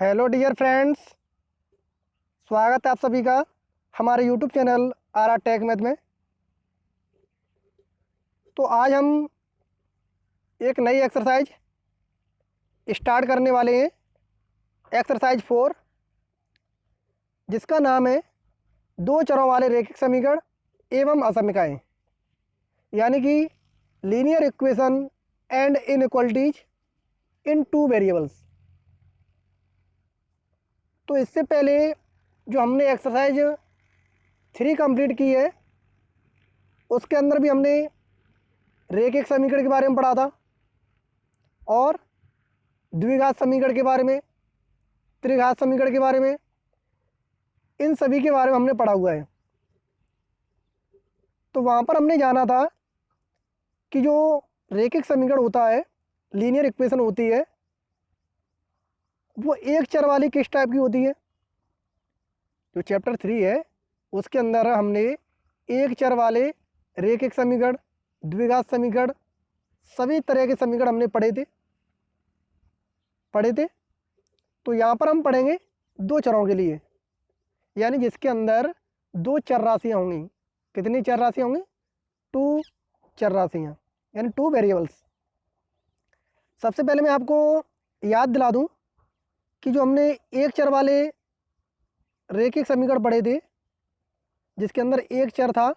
Hello dear friends, स्वागत है आप सभी का हमारे YouTube channel R Tech Math में। तो आज हम एक नई एक्सरसाइज स्टार्ट करने वाले हैं, एक्सरसाइज 4, जिसका नाम है दो चरों वाले रैखिक समीकरण एवं असमीकाएँ, यानी कि linear equation and inequalities in two variables. तो इससे पहले जो हमने एक्सरसाइज 3 कंप्लीट की है, उसके अंदर भी हमने रैखिक समीकरण के बारे में पढ़ा था और द्विघात समीकरण के बारे में, त्रिघात समीकरण के बारे में, इन सभी के बारे में हमने पढ़ा हुआ है। तो वहाँ पर हमने जाना था कि जो रैखिक समीकरण होता है, लीनियर इक्वेशन होती है, वो एक चर वाली किस टाइप की होती है। जो चैप्टर 3 है उसके अंदर हमने एक चर वाले रैखिक समीकरण, द्विघात समीकरण, सभी तरह के समीकरण हमने पढ़े थे। तो यहाँ पर हम पढ़ेंगे दो चरों के लिए, यानी जिसके अंदर दो चर राशियाँ होंगी। कितनी चर राशियाँ होंगी? 2 चर राशियाँ, यानी 2 वेरिएबल्स। सबसे पहले मैं आपको याद दिला दूं कि जो हमने एक चर वाले रैखिक समीकरण पढ़े थे, जिसके अंदर एक चर था,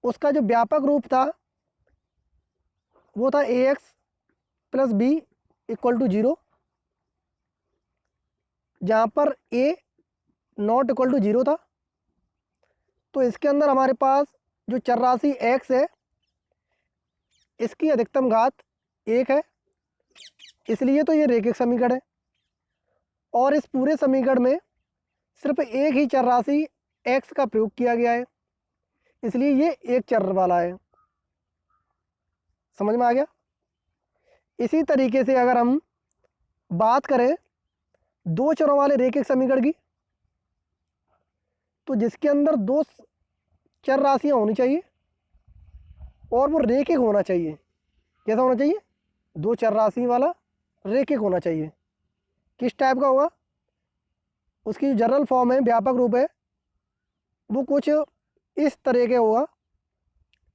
उसका जो व्यापक रूप था वो था ax plus B equal to 0, जहाँ पर a नॉट इक्वल टू 0 था। तो इसके अंदर हमारे पास जो चर राशि x है, इसकी अधिकतम घात 1 है, इसलिए तो ये रैखिक समीकरण है। और इस पूरे समीकरण में सिर्फ एक ही चर राशि x का प्रयोग किया गया है, इसलिए ये एक चर वाला है। समझ में आ गया? इसी तरीके से अगर हम बात करें दो चरों वाले रैखिक समीकरण की, तो जिसके अंदर दो चर राशियां होनी चाहिए और वो रैखिक होना चाहिए। कैसा होना चाहिए? दो चर राशि वाला रैखिक होना चाहिए। किस टाइप का होगा? उसकी जो जनरल फॉर्म है, व्यापक रूप है, वो कुछ इस तरह के होगा,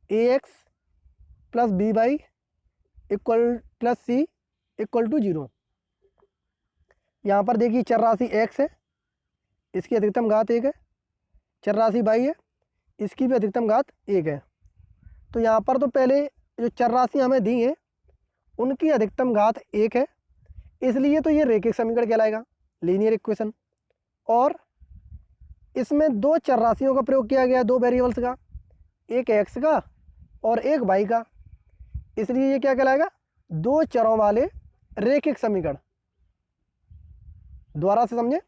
ax plus B Y equal plus C equal to 0। यहाँ पर देखिए चर राशि x है, इसकी अधिकतम घात 1 है। चर राशि y है, इसकी भी अधिकतम घात 1 है। तो यहाँ पर तो पहले जो चर राशि हमें दी हैं उनकी अधिकतम घात 1 है, इसलिए तो ये रैखिक समीकरण कहलाएगा, लीनियर इक्वेशन। और इसमें दो चर राशियों का प्रयोग किया गया, दो वेरिएबल्स का, एक x का और एक y का, इसलिए ये क्या कहलाएगा? दो चरों वाले रैखिक समीकरण। दोबारा से समझे,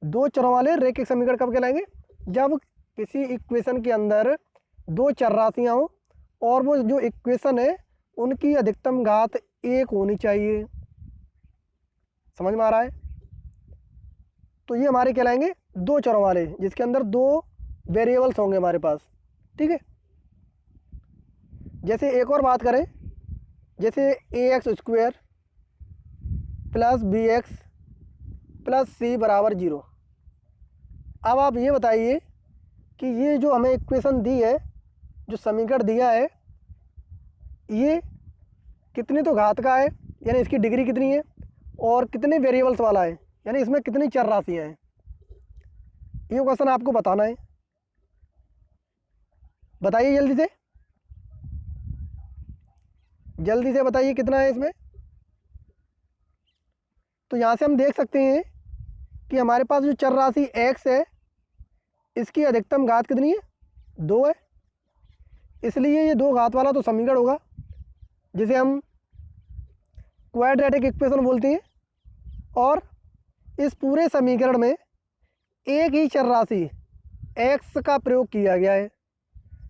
दो चरों वाले रैखिक समीकरण कब कहलाएंगे? जब किसी इक्वेशन के अंदर दो चर राशियां हो और वो जो इक्वेशन है उनकी अधिकतम घात 1 होनी चाहिए। समझ में आ रहा है? तो ये हमारे कहलाएंगे दो चरों वाले, जिसके अंदर दो वेरिएबल्स होंगे हमारे पास। ठीक है। जैसे एक और बात करें, जैसे ax square plus B X plus C बराबर 0। अब आप ये बताइए कि ये जो हमें इक्वेशन दी है, जो समीकरण दिया है, ये कितनी तो घात का है, यानी इसकी डिग्री कितनी है, और कितने वेरिएबल्स वाला है, यानी इसमें कितनी चर राशियाँ हैं, ये क्वेश्चन आपको बताना है। बताइए जल्दी से बताइए कितना है इसमें। तो यहाँ से हम देख सकते हैं कि हमारे पास जो चर राशि x है, इसकी अधिकतम घात कितनी है? 2 है, इसलिए ये दो घात वाला तो समीकरण होगा, जिसे हम क्वाड्रेटिक इक्वेशन बोलते हैं। और इस पूरे समीकरण में एक ही चर राशि x का प्रयोग किया गया है।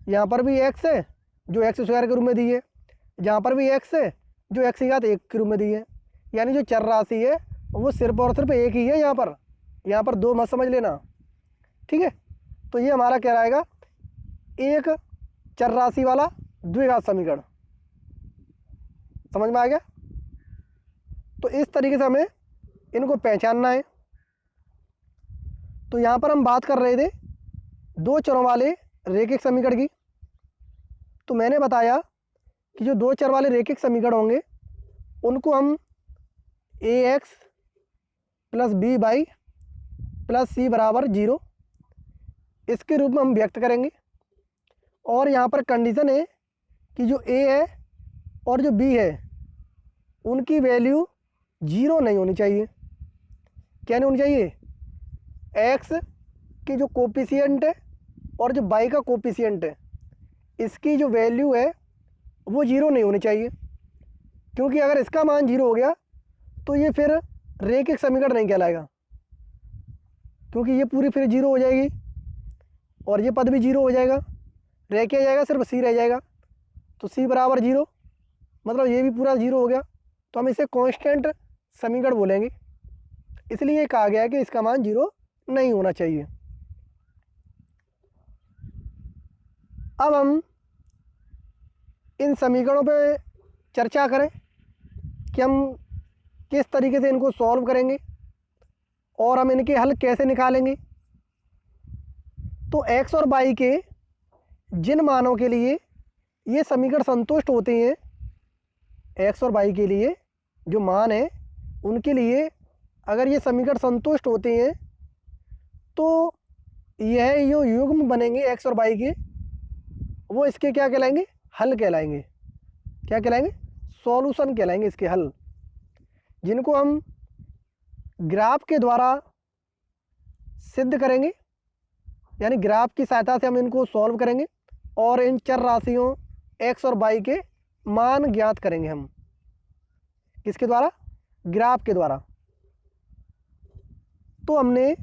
यहाँ पर भी x है जो x स्क्वायर के रूप में दी है, यहाँ पर भी x है जो x की घात 1 के रूप में दी है, यानी जो चर राशि है वो सिर्फ और सिर्फ एक ही है। यहाँ पर दो मत समझ लेना। ठीक है। तो ये हमारा क्या रहेगा? एक चर राशि वाला द्विघात समीकरण। समझ में आ गया? तो इस तरीके से हमें इनको पहचानना है। तो यहाँ पर हम बात कर रहे थे दो चरों वाले रैखिक समीकरण की। तो मैंने बताया कि जो दो चर वाले रैखिक समीकरण होंगे उनको हम ax plus B by plus C बराबर 0 इसके रूप में हम व्यक्त करेंगे। और यहाँ पर कंडीशन है कि जो a है और जो b है उनकी वैल्यू 0 नहीं होनी चाहिए। क्या नहीं होनी चाहिए? x की जो कोफिशिएंट है और जो y का कोफिशिएंट है इसकी जो वैल्यू है वो 0 नहीं होनी चाहिए, क्योंकि अगर इसका मान 0 हो गया तो ये फिर रैखिक समीकरण नहीं कहलाएगा, क्योंकि ये पूरी फिर 0 हो जाएगी और ये पद भी 0 हो जाएगा, रह क्या जाएगा? सिर्फ c रह जाएगा। तो c बराबर 0, मतलब ये भी पूरा 0 हो गया, तो हम इसे कांस्टेंट समीकरण बोलेंगे। इसलिए कहा गया है कि इसका मान 0 नहीं होना चाहिए। अब हम इन समीकरणों पे चर्चा करें कि हम किस तरीके से इनको सॉल्व करेंगे और हम इनके हल कैसे निकालेंगे। तो x और y के जिन मानों के लिए ये समीकरण संतुष्ट होते हैं, x और y के लिए जो मान है उनके लिए अगर ये समीकरण संतुष्ट होते हैं तो यह जो युग्म बनेंगे x और y के वो इसके क्या कहलाएंगे? हल कहलाएंगे। क्या कहलाएंगे? सॉल्यूशन कहलाएंगे इसके हल, जिनको हम ग्राफ के द्वारा सिद्ध करेंगे, यानी ग्राफ की सहायता से हम इनको सॉल्व करेंगे और इन चर राशियों x और y के मान ज्ञात करेंगे हम। किसके द्वारा? ग्राफ के द्वारा। तो हमने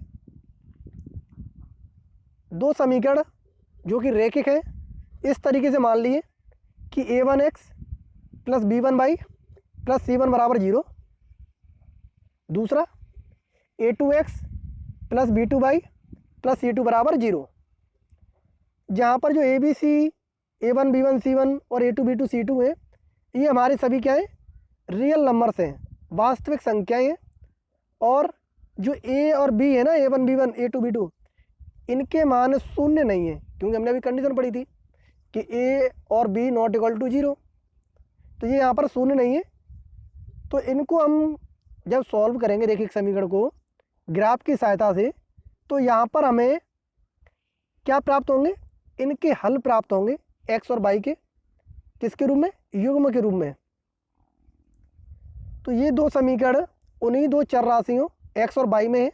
दो समीकरण जो कि रैखिक हैं इस तरीके से मान लिए कि a1x plus b1y plus c1 बराबर 0। दूसरा a2x plus b2y plus c2 बराबर 0। जहाँ पर जो abc a1 b1 c1 और a2 b2 c2 हैं ये हमारे सभी क्या हैं? रियल नंबर्स हैं, वास्तविक संख्याएं हैं। और जो a और b है ना, a1 b1 a2 b2, इनके मान शून्य नहीं है, क्योंकि हमने अभी कंडीशन पढ़ी थी कि a और b नॉट इक्वल टू 0। तो ये यहाँ पर शून्य नहीं है। तो इनको हम जब सॉल्व करेंगे रैखिक समीकरण को ग्राफ की सहायता से, तो यहाँ पर हमें क्या प्राप्त होंगे? इनके हल प्राप्त होंगे x और y के। किसके रूप में? युग्म के रूप में। तो ये दो समीकरण उन्हीं दो चर राशियों x और y में है।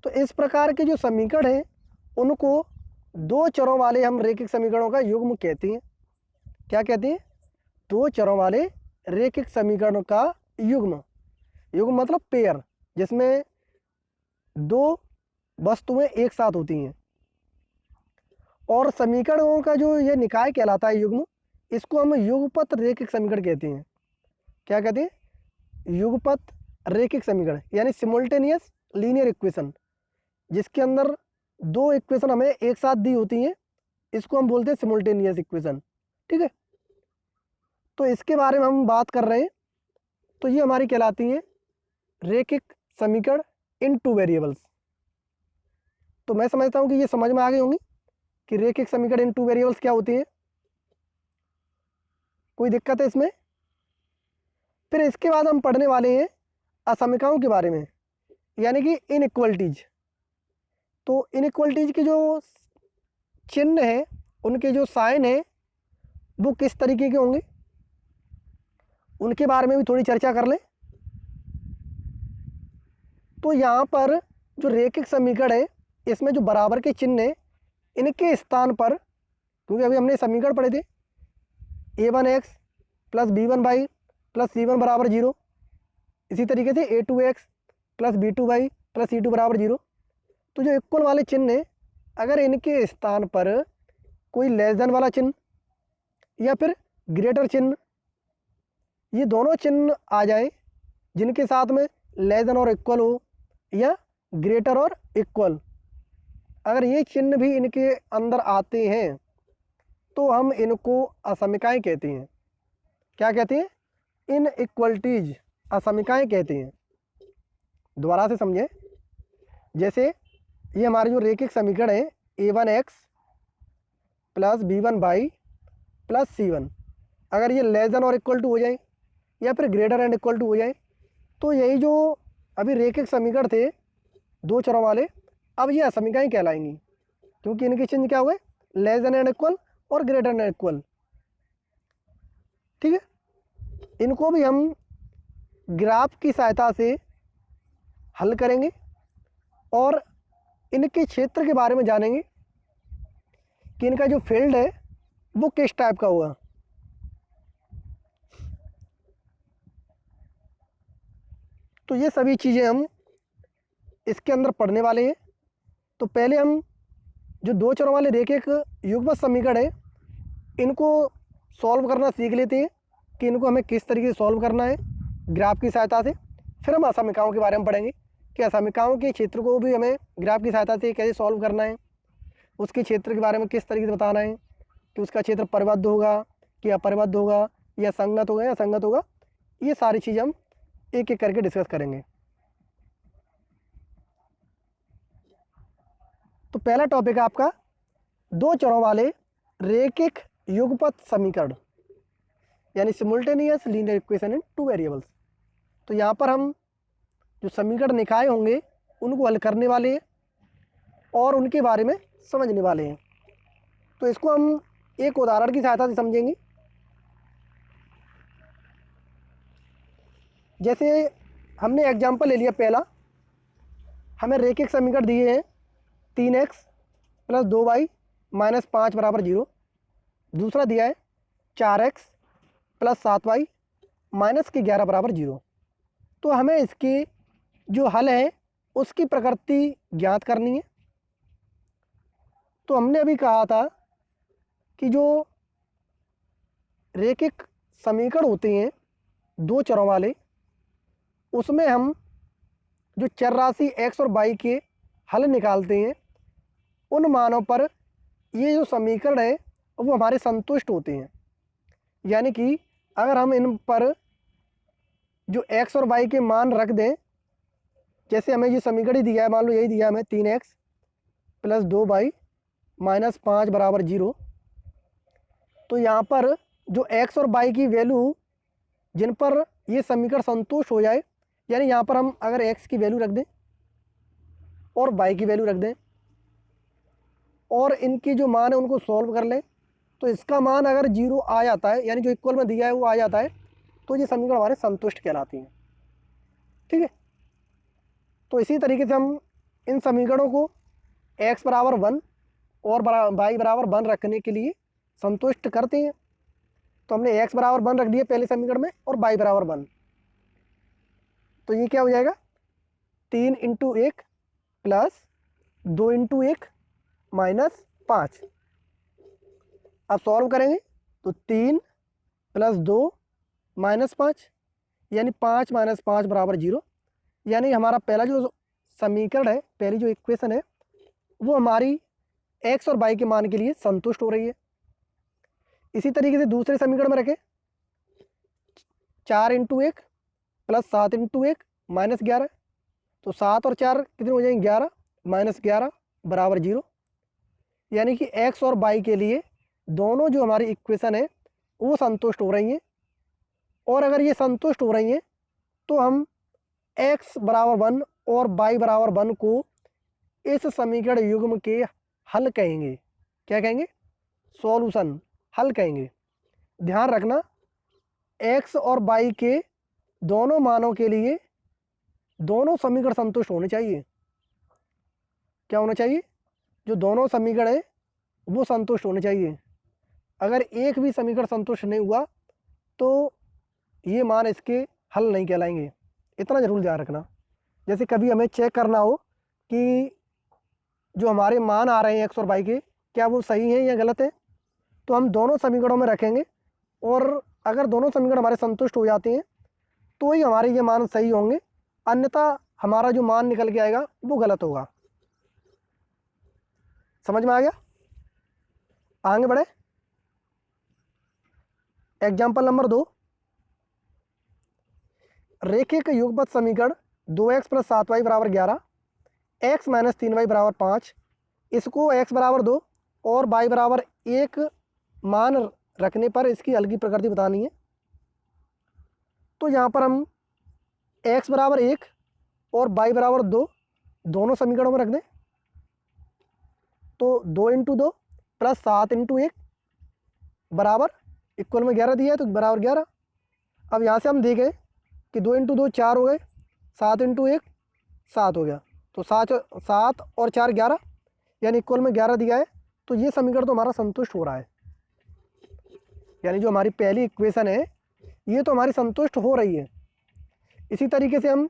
तो इस प्रकार के जो समीकरण हैं उनको दो चरों वाले हम रैखिक समीकरणों का युग्म कहते हैं। क्या कहते हैं? दो चरों वाले रैखिक समीकरणों का युग्म। युग्म मतलब पेयर, जिसमें दो वस्तुएं एक साथ होती हैं। और समीकरणों का जो ये निकाय कहलाता है युग्म, इसको हम युगपत रैखिक समीकरण कहते हैं। क्या कहते हैं? युगपत रैखिक समीकरण, यानी सिमुल्टेनियस लीनियर इक्वेशन, जिसके अंदर दो इक्वेशन हमें एक साथ दी होती हैं, इसको हम बोलते हैं सिमुल्टेनियस इक्वेशन। ठीक है, तो इसके बारे में हम बात कर रहे हैं। तो ये हमारी कहलाती हैं रैखिक समीकरण इन टू वेरिएबल्स। तो मैं समझता हूँ कि ये समझ में आ गई होंगी कि रैखिक समीकरण इन टू वेरिएबल्स क्या होती हैं। कोई दिक्कत है इसमें? फिर इसके बाद हम पढ़ने वाले हैं असमीकाओं के बारे में, यानी कि इनइक्वलिटीज। तो इनइक्वलिटीज के जो चिन्ह हैं, उनके जो साइन हैं, वो किस तरीके के होंगे, उनके बारे में भी थोड़ी चर्चा कर लें। तो यहाँ पर जो रैखिक समीकरण है इसमें जो बराबर के चिन्ह हैं, इनके स्थान पर, क्योंकि अभी हमने समीकरण पढ़े थे a1x plus b1y plus c1 बराबर 0, इसी तरीके से a2x plus b2y plus c2 बराबर 0। तो जो इक्वल वाले चिन्ह हैं, अगर इनके स्थान पर कोई लेस देन वाला चिन्ह या फिर ग्रेटर चिन्ह, ये दोनों चिन्ह आ जाए, जिनके साथ में लेस देन और इक्वल हो या ग्रेटर और इक्वल, अगर ये चिन्ह भी इनके अंदर आते हैं तो हम इनको असमीकाएं कहते हैं। क्या कहते हैं? इनइक्वलिटीज, असमीकाएं कहते हैं। दोबारा से समझें। जैसे ये हमारे जो रेखिक समीकरण है a1x plus b1y plus c1, अगर ये लेस देन और इक्वल टू हो जाए या फिर ग्रेटर एंड इक्वल टू हो जाए, तो यही जो अभी रेखिक समीकरण थे दो चरों वाले, अब ये असमीकरण कहलाएंगी, क्योंकि इनके चिन्ह क्या हुए, लेस देन एंड इक्वल और ग्रेटर एंड इक्वल। ठीक है, इनको भी हम ग्राफ की सहायता से हल करेंगे और इनके क्षेत्र के बारे में जानेंगे कि इनका जो फील्ड है वो किस टाइप का होगा। तो ये सभी चीज़ें हम इसके अंदर पढ़ने वाले हैं। तो पहले हम जो दो चरों वाले रेखिक युग्मक समीकरण है इनको सॉल्व करना सीख लेते हैं कि इनको हमें किस तरीके से सॉल्व करना है ग्राफ की सहायता से। फिर हम असमीकाओं के बारे में पढ़ेंगे कि असमीकाओं के क्षेत्र को भी हमें ग्राफ की सहायता से कैसे सॉल्व करना है, उसके क्षेत्र के बारे में किस तरीके से बताना है कि उसका क्षेत्र परिबद्ध होगा कि अपरिबद्ध होगा या संगत होगा या असंगत होगा। ये सारी चीज़ें हम एक एक करके डिस्कस करेंगे। तो पहला टॉपिक है आपका दो चरों वाले रेखिक युगपत समीकरण, यानी simultaneous linear equation in two variables. तो यहाँ पर हम जो समीकरण निकाय होंगे उनको हल करने वाले हैं और उनके बारे में समझने वाले हैं। तो इसको हम एक उदाहरण की सहायता से समझेंगे। जैसे हमने एग्जाम्पल ले लिया पहला, हमें रेखिक समीकरण दिए हैं 3x प्लस 2y माइनस 5 बराबर 0। दूसरा दिया है 4x प्लस 7y माइनस के 11 बराबर 0। तो हमें इसके जो हल है उसकी प्रकृति ज्ञात करनी है। तो हमने अभी कहा था कि जो रेखिक समीकरण होते हैं दो चरों वाले, उसमें हम जो चर राशि x और y के हल निकालते हैं उन मानों पर ये जो समीकरण है वो हमारे संतुष्ट होते हैं। यानी कि अगर हम इन पर जो x और y के मान रख दें, जैसे हमें ये समीकरण ही दिया है, मान लो यही दिया है हमें 3x प्लस 2y माइनस 5 बराबर 0। तो यहाँ पर जो x और y की वैल्यू जिन पर ये समीकरण संतुष्ट हो जाए, यानी यहाँ पर हम अगर x की वैल्यू रख दें और y की वैल्यू रख दें और इनकी जो मान है उनको सॉल्व कर लें, तो इसका मान अगर 0 आ जाता है, यानी जो इक्वल में दिया है वो आ जाता है, तो ये समीकरण हमारे संतुष्ट कहलाती हैं। ठीक है, तो इसी तरीके से हम इन समीकरणों को x बराबर 1 और y बराबर 1 रखने के लिए संतुष्ट करते हैं। तो हमने x बराबर 1 रख दिया पहले समीकरण में और y बराबर 1। तो ये क्या हो जाएगा, 3 इंटू 1 प्लस 2 इंटू 1 माइनस 5। अब सॉल्व करेंगे तो 3 प्लस 2 माइनस 5, यानी 5 माइनस 5 बराबर 0। यानी हमारा पहला जो समीकरण है, पहली जो इक्वेशन है, वो हमारी x और y के मान के लिए संतुष्ट हो रही है। इसी तरीके से दूसरे समीकरण में रखें 4 इंटू 1 प्लस 7 इंटू 1 माइनस 11। तो 7 और 4 कितने हो जाएंगे, 11 माइनस 11 बराबर 0। यानी कि x और y के लिए दोनों जो हमारी इक्वेशन है वो संतुष्ट हो रही हैं। और अगर ये संतुष्ट हो रही हैं तो हम x बराबर 1 और y बराबर 1 को इस समीकरण युग्म के हल कहेंगे। क्या कहेंगे, सॉल्यूशन, हल कहेंगे। ध्यान रखना x और y के दोनों मानों के लिए दोनों समीकरण संतुष्ट होने चाहिए। क्या होना चाहिए, जो दोनों समीकरण है वो संतुष्ट होने चाहिए। अगर एक भी समीकरण संतुष्ट नहीं हुआ तो ये मान इसके हल नहीं कहलाएंगे। इतना जरूर ध्यान रखना। जैसे कभी हमें चेक करना हो कि जो हमारे मान आ रहे हैं x और y के, क्या वो सही हैं या गलत है, तो हम दोनों समीकरणों में रखेंगे और अगर दोनों समीकरण हमारे संतुष्ट हो जाते हैं तो ही हमारे ये मान सही होंगे, अन्यथा हमारा जो मान निकल के आएगा वो गलत होगा। समझ में आ गया? आगे बढ़े। एग्जाम्पल नंबर 2, रेखिक युगपत समीकरण 2x प्लस 7y बराबर 11, x माइनस 3y बराबर 5, इसको x बराबर 2 और y बराबर 1 मान रखने पर इसकी हल की प्रकृति बतानी है। तो यहाँ पर हम x बराबर 1 और y बराबर 2 दोनों समीकरणों में रख दें। तो 2 इंटू 2 प्लस 7 इंटू 1 बराबर इक्वल में 11 दिया है तो बराबर 11। अब यहाँ से हम देखें कि 2 इंटू 2 4 हो गए, 7 इंटू 1 7 हो गया, तो 7 और 4 11, यानी इक्वल में 11 दिया है। तो ये समीकरण तो हमारा संतुष्ट हो रहा है, यानी जो हमारी पहली इक्वेशन है ये तो हमारी संतुष्ट हो रही है। इसी तरीके से हम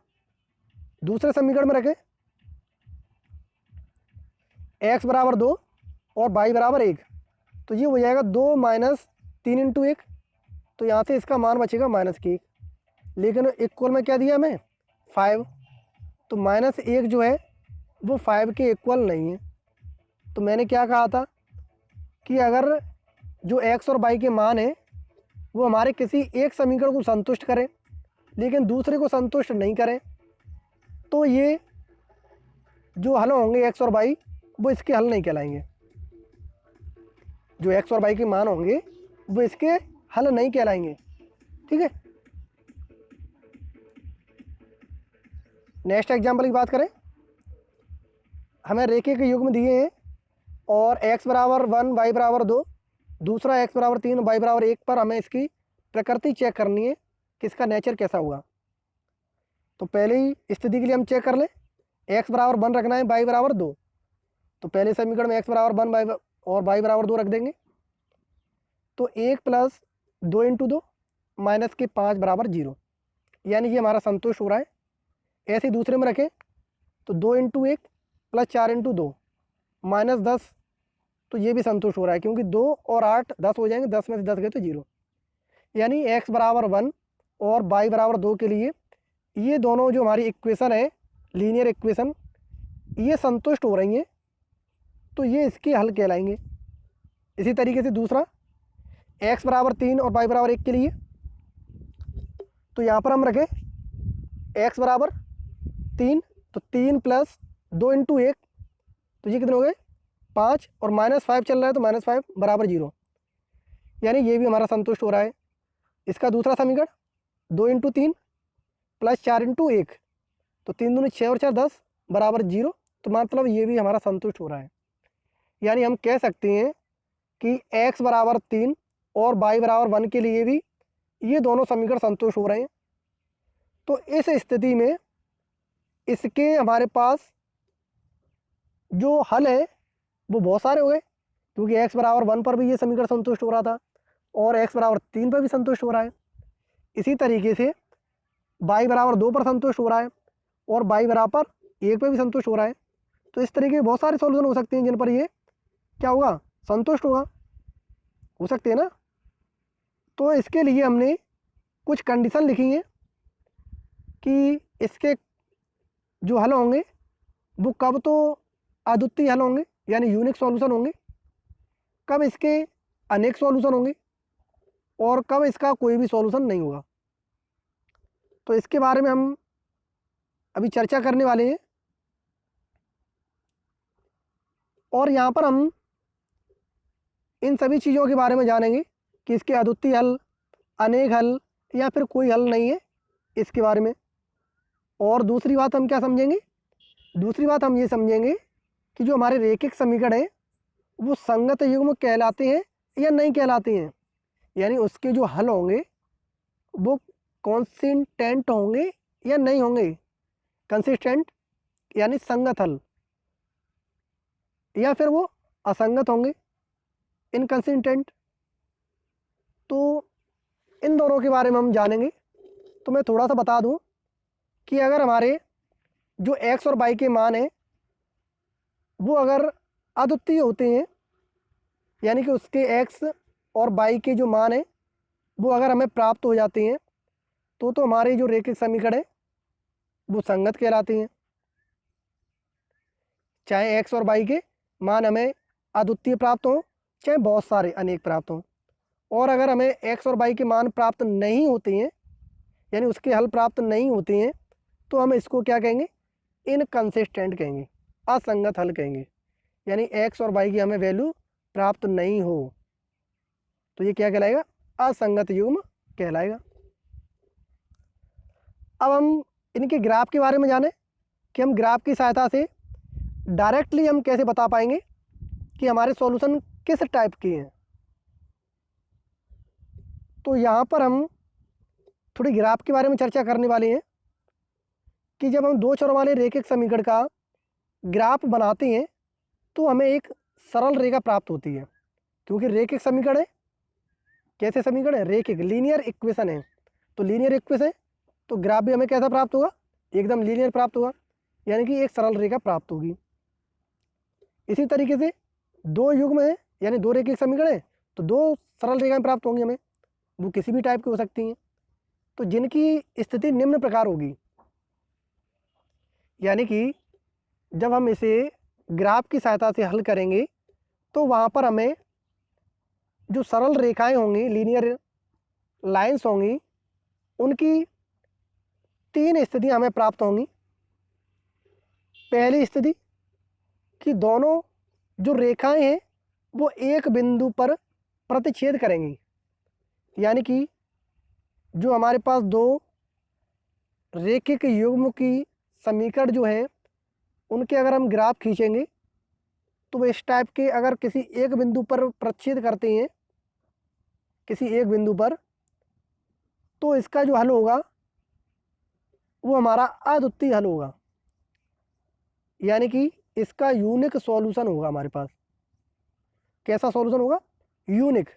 दूसरे समीकरण में रखें, x बराबर 2 और y बराबर 1, तो ये हो जाएगा 2 माइनस 3 इंटू 1, तो यहाँ से इसका मान बचेगा माइनस के 1, लेकिन इक्वल में क्या दिया हमें 5, तो माइनस 1 जो है वो 5 के इक्वल नहीं है। तो मैंने क्या कहा था कि अगर जो x और y के मान है वो हमारे किसी एक समीकरण को संतुष्ट करें लेकिन दूसरे को संतुष्ट नहीं करें, तो ये जो हल होंगे x और y वो इसके हल नहीं कहलाएंगे। जो x और y के मान होंगे वो इसके हल नहीं कहलाएंगे। ठीक है, नेक्स्ट एग्जाम्पल की बात करें, हमें रेखे के युग्म दिए हैं और x बराबर 1 y बराबर 2, दूसरा x बराबर 3 y बराबर 1 पर हमें इसकी प्रकृति चेक करनी है कि इसका नेचर कैसा हुआ। तो पहले ही स्थिति के लिए हम चेक कर लें, x बराबर 1 रखना है, y बराबर 2, तो पहले समीकरण में x बराबर 1 और y बराबर 2 रख देंगे। तो 1 प्लस 2 इंटू 2 माइनस के 5 बराबर 0, यानी ये हमारा संतुष्ट हो रहा है। ऐसे ही दूसरे में रखें तो 2 इंटू 1 प्लस 4 इंटू 2 माइनस 10, तो ये भी संतुष्ट हो रहा है क्योंकि 2 और 8 10 हो जाएंगे, 10 में से 10 गए तो 0, यानी x बराबर 1 और y बराबर 2 के लिए ये दोनों जो हमारी इक्वेशन है लीनियर इक्वेशन ये संतुष्ट हो रही हैं, तो ये इसके हल कहलाएंगे। इसी तरीके से दूसरा x बराबर 3 और y बराबर 1 के लिए, तो यहाँ पर हम रखें x बराबर 3, तो 3 प्लस 2 इंटू 1, तो ये कितने हो गए 5, और माइनस 5 चल रहा है तो माइनस 5 बराबर 0, यानी ये भी हमारा संतुष्ट हो रहा है। इसका दूसरा समीकरण 2 इंटू 3 प्लस 4 इंटू 1, तो 3 दूनी 6 और 4 10 बराबर 0, तो मतलब ये भी हमारा संतुष्ट हो रहा है। यानी हम कह सकते हैं कि x बराबर 3 और y बराबर 1 के लिए भी ये दोनों समीकरण संतुष्ट हो रहे हैं। तो इस स्थिति में इसके हमारे पास जो हल है वो बहुत सारे हो गए, क्योंकि x बराबर 1 पर भी ये समीकरण संतुष्ट हो रहा था और x बराबर 3 पर भी संतुष्ट हो रहा है। इसी तरीके से y बराबर 2 पर संतुष्ट हो रहा है और y बराबर 1 पर भी संतुष्ट हो रहा है। तो इस तरीके के बहुत सारे सॉल्यूशन हो सकते हैं जिन पर ये क्या होगा संतुष्ट होगा, हो सकते हैं ना। तो इसके लिए हमने कुछ कंडीशन लिखी हैं कि इसके जो हल होंगे वो कब तो अद्वितीय हल होंगे यानी यूनिक सॉल्यूशन होंगे, कब इसके अनेक सॉल्यूशन होंगे और कब इसका कोई भी सॉल्यूशन नहीं होगा। तो इसके बारे में हम अभी चर्चा करने वाले हैं और यहाँ पर हम इन सभी चीज़ों के बारे में जानेंगे कि इसके अद्वितीय हल, अनेक हल या फिर कोई हल नहीं है इसके बारे में। और दूसरी बात हम क्या समझेंगे, दूसरी बात हम ये समझेंगे कि जो हमारे रेखिक समीकरण हैं वो संगत युग्म कहलाते हैं या नहीं कहलाते हैं, यानी उसके जो हल होंगे वो कॉन्सिस्टेंट होंगे या नहीं होंगे, कंसिस्टेंट यानी संगत हल, या फिर वो असंगत होंगे इनकंसिस्टेंट। तो इन दोनों के बारे में हम जानेंगे। तो मैं थोड़ा सा बता दूं कि अगर हमारे जो x और y के मान हैं वो अगर अद्वितीय होते हैं, यानी कि उसके x और y के जो मान हैं वो अगर हमें प्राप्त हो जाते हैं तो हमारे जो रेखिक समीकरण है वो संगत कहलाते हैं, चाहे x और y के मान हमें अद्वितीय प्राप्त हों चाहे बहुत सारे अनेक प्राप्त हों। और अगर हमें x और y के मान प्राप्त नहीं होते हैं यानी उसके हल प्राप्त नहीं होते हैं तो हम इसको क्या कहेंगे, इनकंसिस्टेंट कहेंगे, असंगत हल कहेंगे। यानी एक्स और वाई की हमें वैल्यू प्राप्त नहीं हो तो ये क्या कहलाएगा, असंगत युग्म कहलाएगा। अब हम इनके ग्राफ के बारे में जाने कि हम ग्राफ की सहायता से डायरेक्टली हम कैसे बता पाएंगे कि हमारे सॉल्यूशन किस टाइप के हैं। तो यहाँ पर हम थोड़ी ग्राफ के बारे में चर्चा करने वाले हैं कि जब हम दो चरों वाले रैखिक समीकरण का ग्राफ बनाते हैं तो हमें एक सरल रेखा प्राप्त होती है, क्योंकि रैखिक समीकरण है। कैसे समीकरण है, रैखिक, लीनियर इक्वेशन है। तो लीनियर इक्वेशन है तो ग्राफ भी हमें कैसा प्राप्त होगा, एकदम लीनियर प्राप्त होगा, यानी कि एक सरल रेखा प्राप्त होगी। इसी तरीके से दो युग्म है यानी दो रैखिक समीकरण है तो दो सरल रेखाएं प्राप्त होंगी हमें, वो किसी भी टाइप की हो सकती हैं, तो जिनकी स्थिति निम्न प्रकार होगी। यानी कि जब हम इसे ग्राफ की सहायता से हल करेंगे तो वहाँ पर हमें जो सरल रेखाएं होंगी, लीनियर लाइंस होंगी, उनकी तीन स्थितियाँ हमें प्राप्त होंगी। पहली स्थिति कि दोनों जो रेखाएं हैं वो एक बिंदु पर प्रतिच्छेद करेंगी, यानी कि जो हमारे पास दो रैखिक युग्म की समीकरण जो है उनके अगर हम ग्राफ खींचेंगे तो वो इस टाइप के अगर किसी एक बिंदु पर प्रतिच्छेद करते हैं, किसी एक बिंदु पर, तो इसका जो हल होगा वो हमारा अद्वितीय हल होगा, यानी कि इसका यूनिक सॉल्यूशन होगा हमारे पास। कैसा सॉल्यूशन होगा, यूनिक,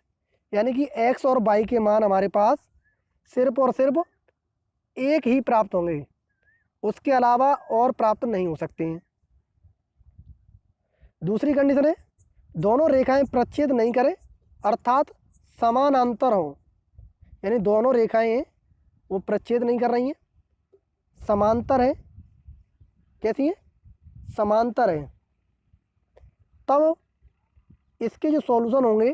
यानी कि एक्स और वाई के मान हमारे पास सिर्फ और सिर्फ एक ही प्राप्त होंगे, उसके अलावा और प्राप्त नहीं हो सकते हैं। दूसरी कंडीशन है दोनों रेखाएं प्रतिच्छेद नहीं करें अर्थात समानांतर हों, यानी दोनों रेखाएं हैं वो प्रतिच्छेद नहीं कर रही हैं, समांतर है। कैसी है, समांतर है। तब इसके जो सॉल्यूशन होंगे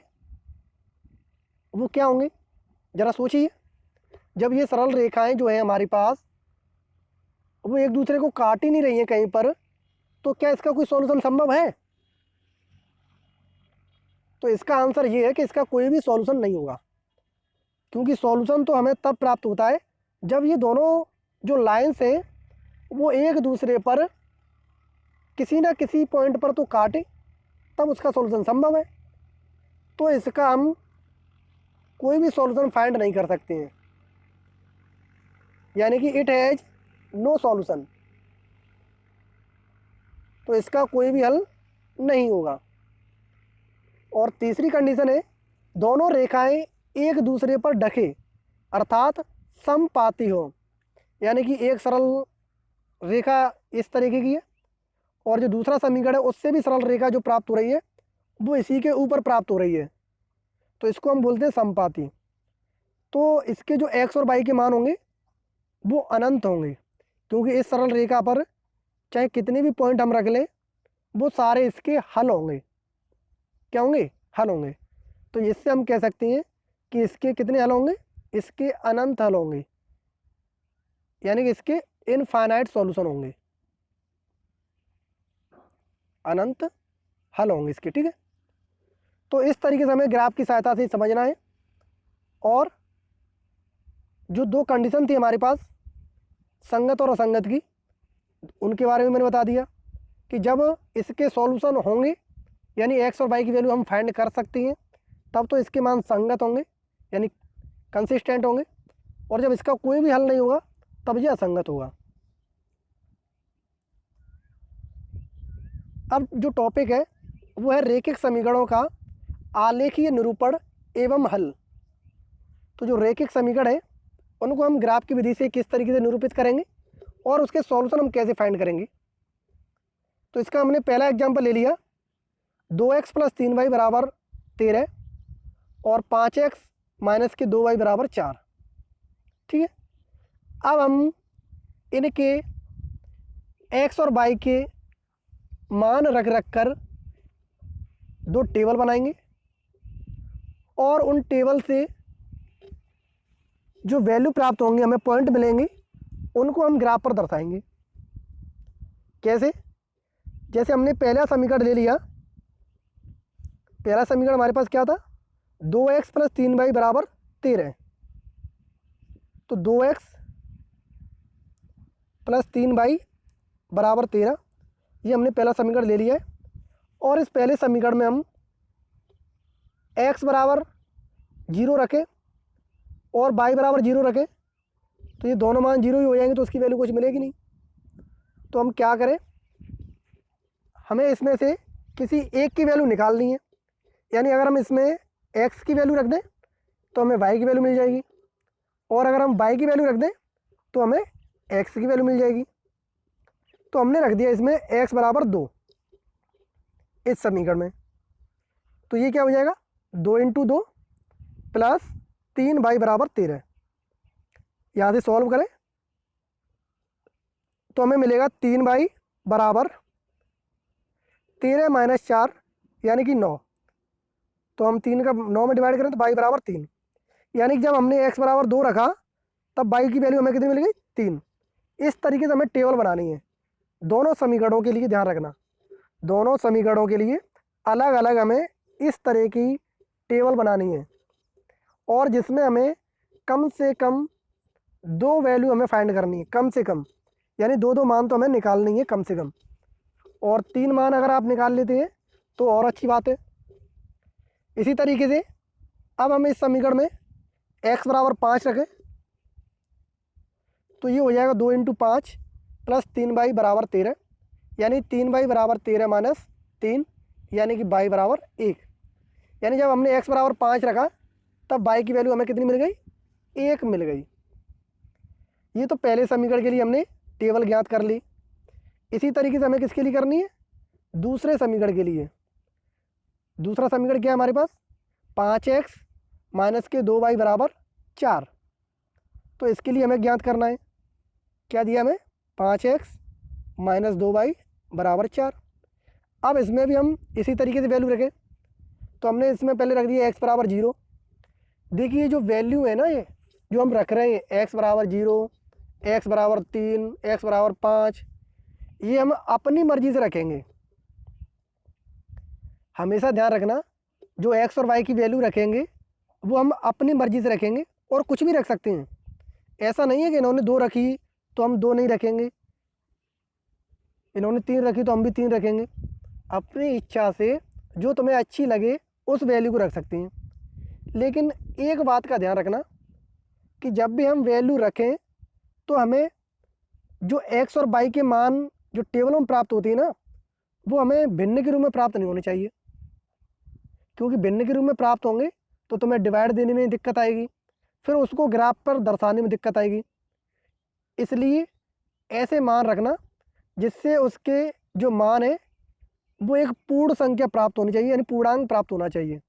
वो क्या होंगे, ज़रा सोचिए। जब ये सरल रेखाएं जो है हमारे पास वो एक दूसरे को काट ही नहीं रही हैं कहीं पर, तो क्या इसका कोई सॉल्यूशन संभव है? तो इसका आंसर ये है कि इसका कोई भी सॉल्यूशन नहीं होगा, क्योंकि सॉल्यूशन तो हमें तब प्राप्त होता है जब ये दोनों जो लाइंस हैं वो एक दूसरे पर किसी ना किसी पॉइंट पर तो काटे, तब उसका सॉल्यूशन संभव है। तो इसका हम कोई भी सॉल्यूशन फाइंड नहीं कर सकते हैं, यानी कि इट हैज़ नो सॉल्यूशन, तो इसका कोई भी हल नहीं होगा। और तीसरी कंडीशन है दोनों रेखाएं एक दूसरे पर ढके अर्थात समपाती हो, यानी कि एक सरल रेखा इस तरीके की है और जो दूसरा समीकरण है उससे भी सरल रेखा जो प्राप्त हो रही है वो इसी के ऊपर प्राप्त हो रही है, तो इसको हम बोलते हैं समपाती। तो इसके जो एक्स और वाई के मान होंगे वो अनंत होंगे, क्योंकि इस सरल रेखा पर चाहे कितने भी पॉइंट हम रख लें वो सारे इसके हल होंगे। क्या होंगे, हल होंगे। तो इससे हम कह सकते हैं कि इसके कितने हल होंगे, इसके अनंत हल होंगे, यानी कि इसके इनफाइनाइट सॉल्यूशन होंगे, अनंत हल होंगे इसके। ठीक है, तो इस तरीके से हमें ग्राफ की सहायता से समझना है। और जो दो कंडीशन थी हमारे पास संगत और असंगत की, उनके बारे में मैंने बता दिया कि जब इसके सॉल्यूशन होंगे यानी एक्स और वाई की वैल्यू हम फाइंड कर सकते हैं तब तो इसके मान संगत होंगे यानी कंसिस्टेंट होंगे, और जब इसका कोई भी हल नहीं होगा तब यह असंगत होगा। अब जो टॉपिक है वो है रैखिक समीकरणों का आलेखीय निरूपण एवं हल। तो जो रैखिक समीकरण है उनको हम ग्राफ की विधि से किस तरीके से निरूपित करेंगे और उसके सॉल्यूशन हम कैसे फाइंड करेंगे। तो इसका हमने पहला एग्जांपल ले लिया, 2x + 3y = 13 और 5x - 2y = 4। ठीक है, अब हम इनके x और y के मान रख कर दो टेबल बनाएंगे और उन टेबल से जो वैल्यू प्राप्त होंगे हमें पॉइंट मिलेंगे उनको हम ग्राफ पर दर्शाएंगे। कैसे? जैसे हमने पहला समीकरण ले लिया, पहला समीकरण हमारे पास क्या था, 2x + 3y = 13। तो 2x + 3y = 13, ये हमने पहला समीकरण ले लिया है। और इस पहले समीकरण में हम x = 0 रखें और y = 0 रखें, तो ये दोनों मान 0 ही हो जाएंगे, तो उसकी वैल्यू कुछ मिलेगी नहीं। तो हम क्या करें, हमें इसमें से किसी एक की वैल्यू निकालनी है। यानी अगर हम इसमें x की वैल्यू रख दें तो हमें y की वैल्यू मिल जाएगी, और अगर हम y की वैल्यू रख दें तो हमें x की वैल्यू मिल जाएगी। तो हमने रख दिया इसमें x = 2 इस समीकरण में। तो ये क्या हो जाएगा, 2 × 2 + 3y = 13। यहाँ से सॉल्व करें तो हमें मिलेगा 3y = 13 - 4 यानी कि 9। तो हम 3 का 9 में डिवाइड करें तो y = 3। यानी कि जब हमने x = 2 रखा तब y की वैल्यू हमें कितनी मिल गई, 3। इस तरीके से हमें टेबल बनानी है दोनों समीकरणों के लिए। ध्यान रखना, दोनों समीकरणों के लिए अलग अलग हमें इस तरह की टेबल बनानी है, और जिसमें हमें कम से कम 2 वैल्यू हमें फाइंड करनी है, कम से कम। यानी 2 मान तो हमें निकालनी है कम से कम, और 3 मान अगर आप निकाल लेते हैं तो और अच्छी बात है। इसी तरीके से अब हम इस समीकरण में x = 5 रखें, तो ये हो जाएगा 2 × 5 + 3y = 13। यानी 3y = 13 - 3 यानी कि y = 1। यानी जब हमने x = 5 रखा तब y की वैल्यू हमें कितनी मिल गई, 1 मिल गई। ये तो पहले समीकरण के लिए हमने टेबल ज्ञात कर ली। इसी तरीके से हमें किसके लिए करनी है, दूसरे समीकरण के लिए। दूसरा समीकरण क्या है हमारे पास, 5x - 2y = 4। तो इसके लिए हमें ज्ञात करना है, क्या दिया हमें, 5x - 2y = 4। अब इसमें भी हम इसी तरीके से वैल्यू रखें, तो हमने इसमें पहले रख दिया x = 0। देखिए जो वैल्यू है ना, ये जो हम रख रहे हैं x = 0, x = 3, x = 5, ये हम अपनी मर्जी से रखेंगे। हमेशा ध्यान रखना, जो x और y की वैल्यू रखेंगे वो हम अपनी मर्जी से रखेंगे, और कुछ भी रख सकते हैं। ऐसा नहीं है कि इन्होंने 2 रखी तो हम 2 नहीं रखेंगे, इन्होंने 3 रखी तो हम भी 3 रखेंगे। अपनी इच्छा से जो तुम्हें अच्छी लगे उस वैल्यू को रख सकते हैं। लेकिन एक बात का ध्यान रखना कि जब भी हम वैल्यू रखें तो हमें जो x और y के मान जो टेबल में प्राप्त होती है ना, वो हमें भिन्न के रूप में प्राप्त नहीं होने चाहिए। क्योंकि भिन्न के रूप में प्राप्त होंगे तो तुम्हें डिवाइड देने में दिक्कत आएगी, फिर उसको ग्राफ पर दर्शाने में दिक्कत आएगी। इसलिए ऐसे मान रखना जिससे उसके जो मान है वो एक पूर्ण संख्या प्राप्त होनी चाहिए, यानी पूर्णांक प्राप्त होना चाहिए।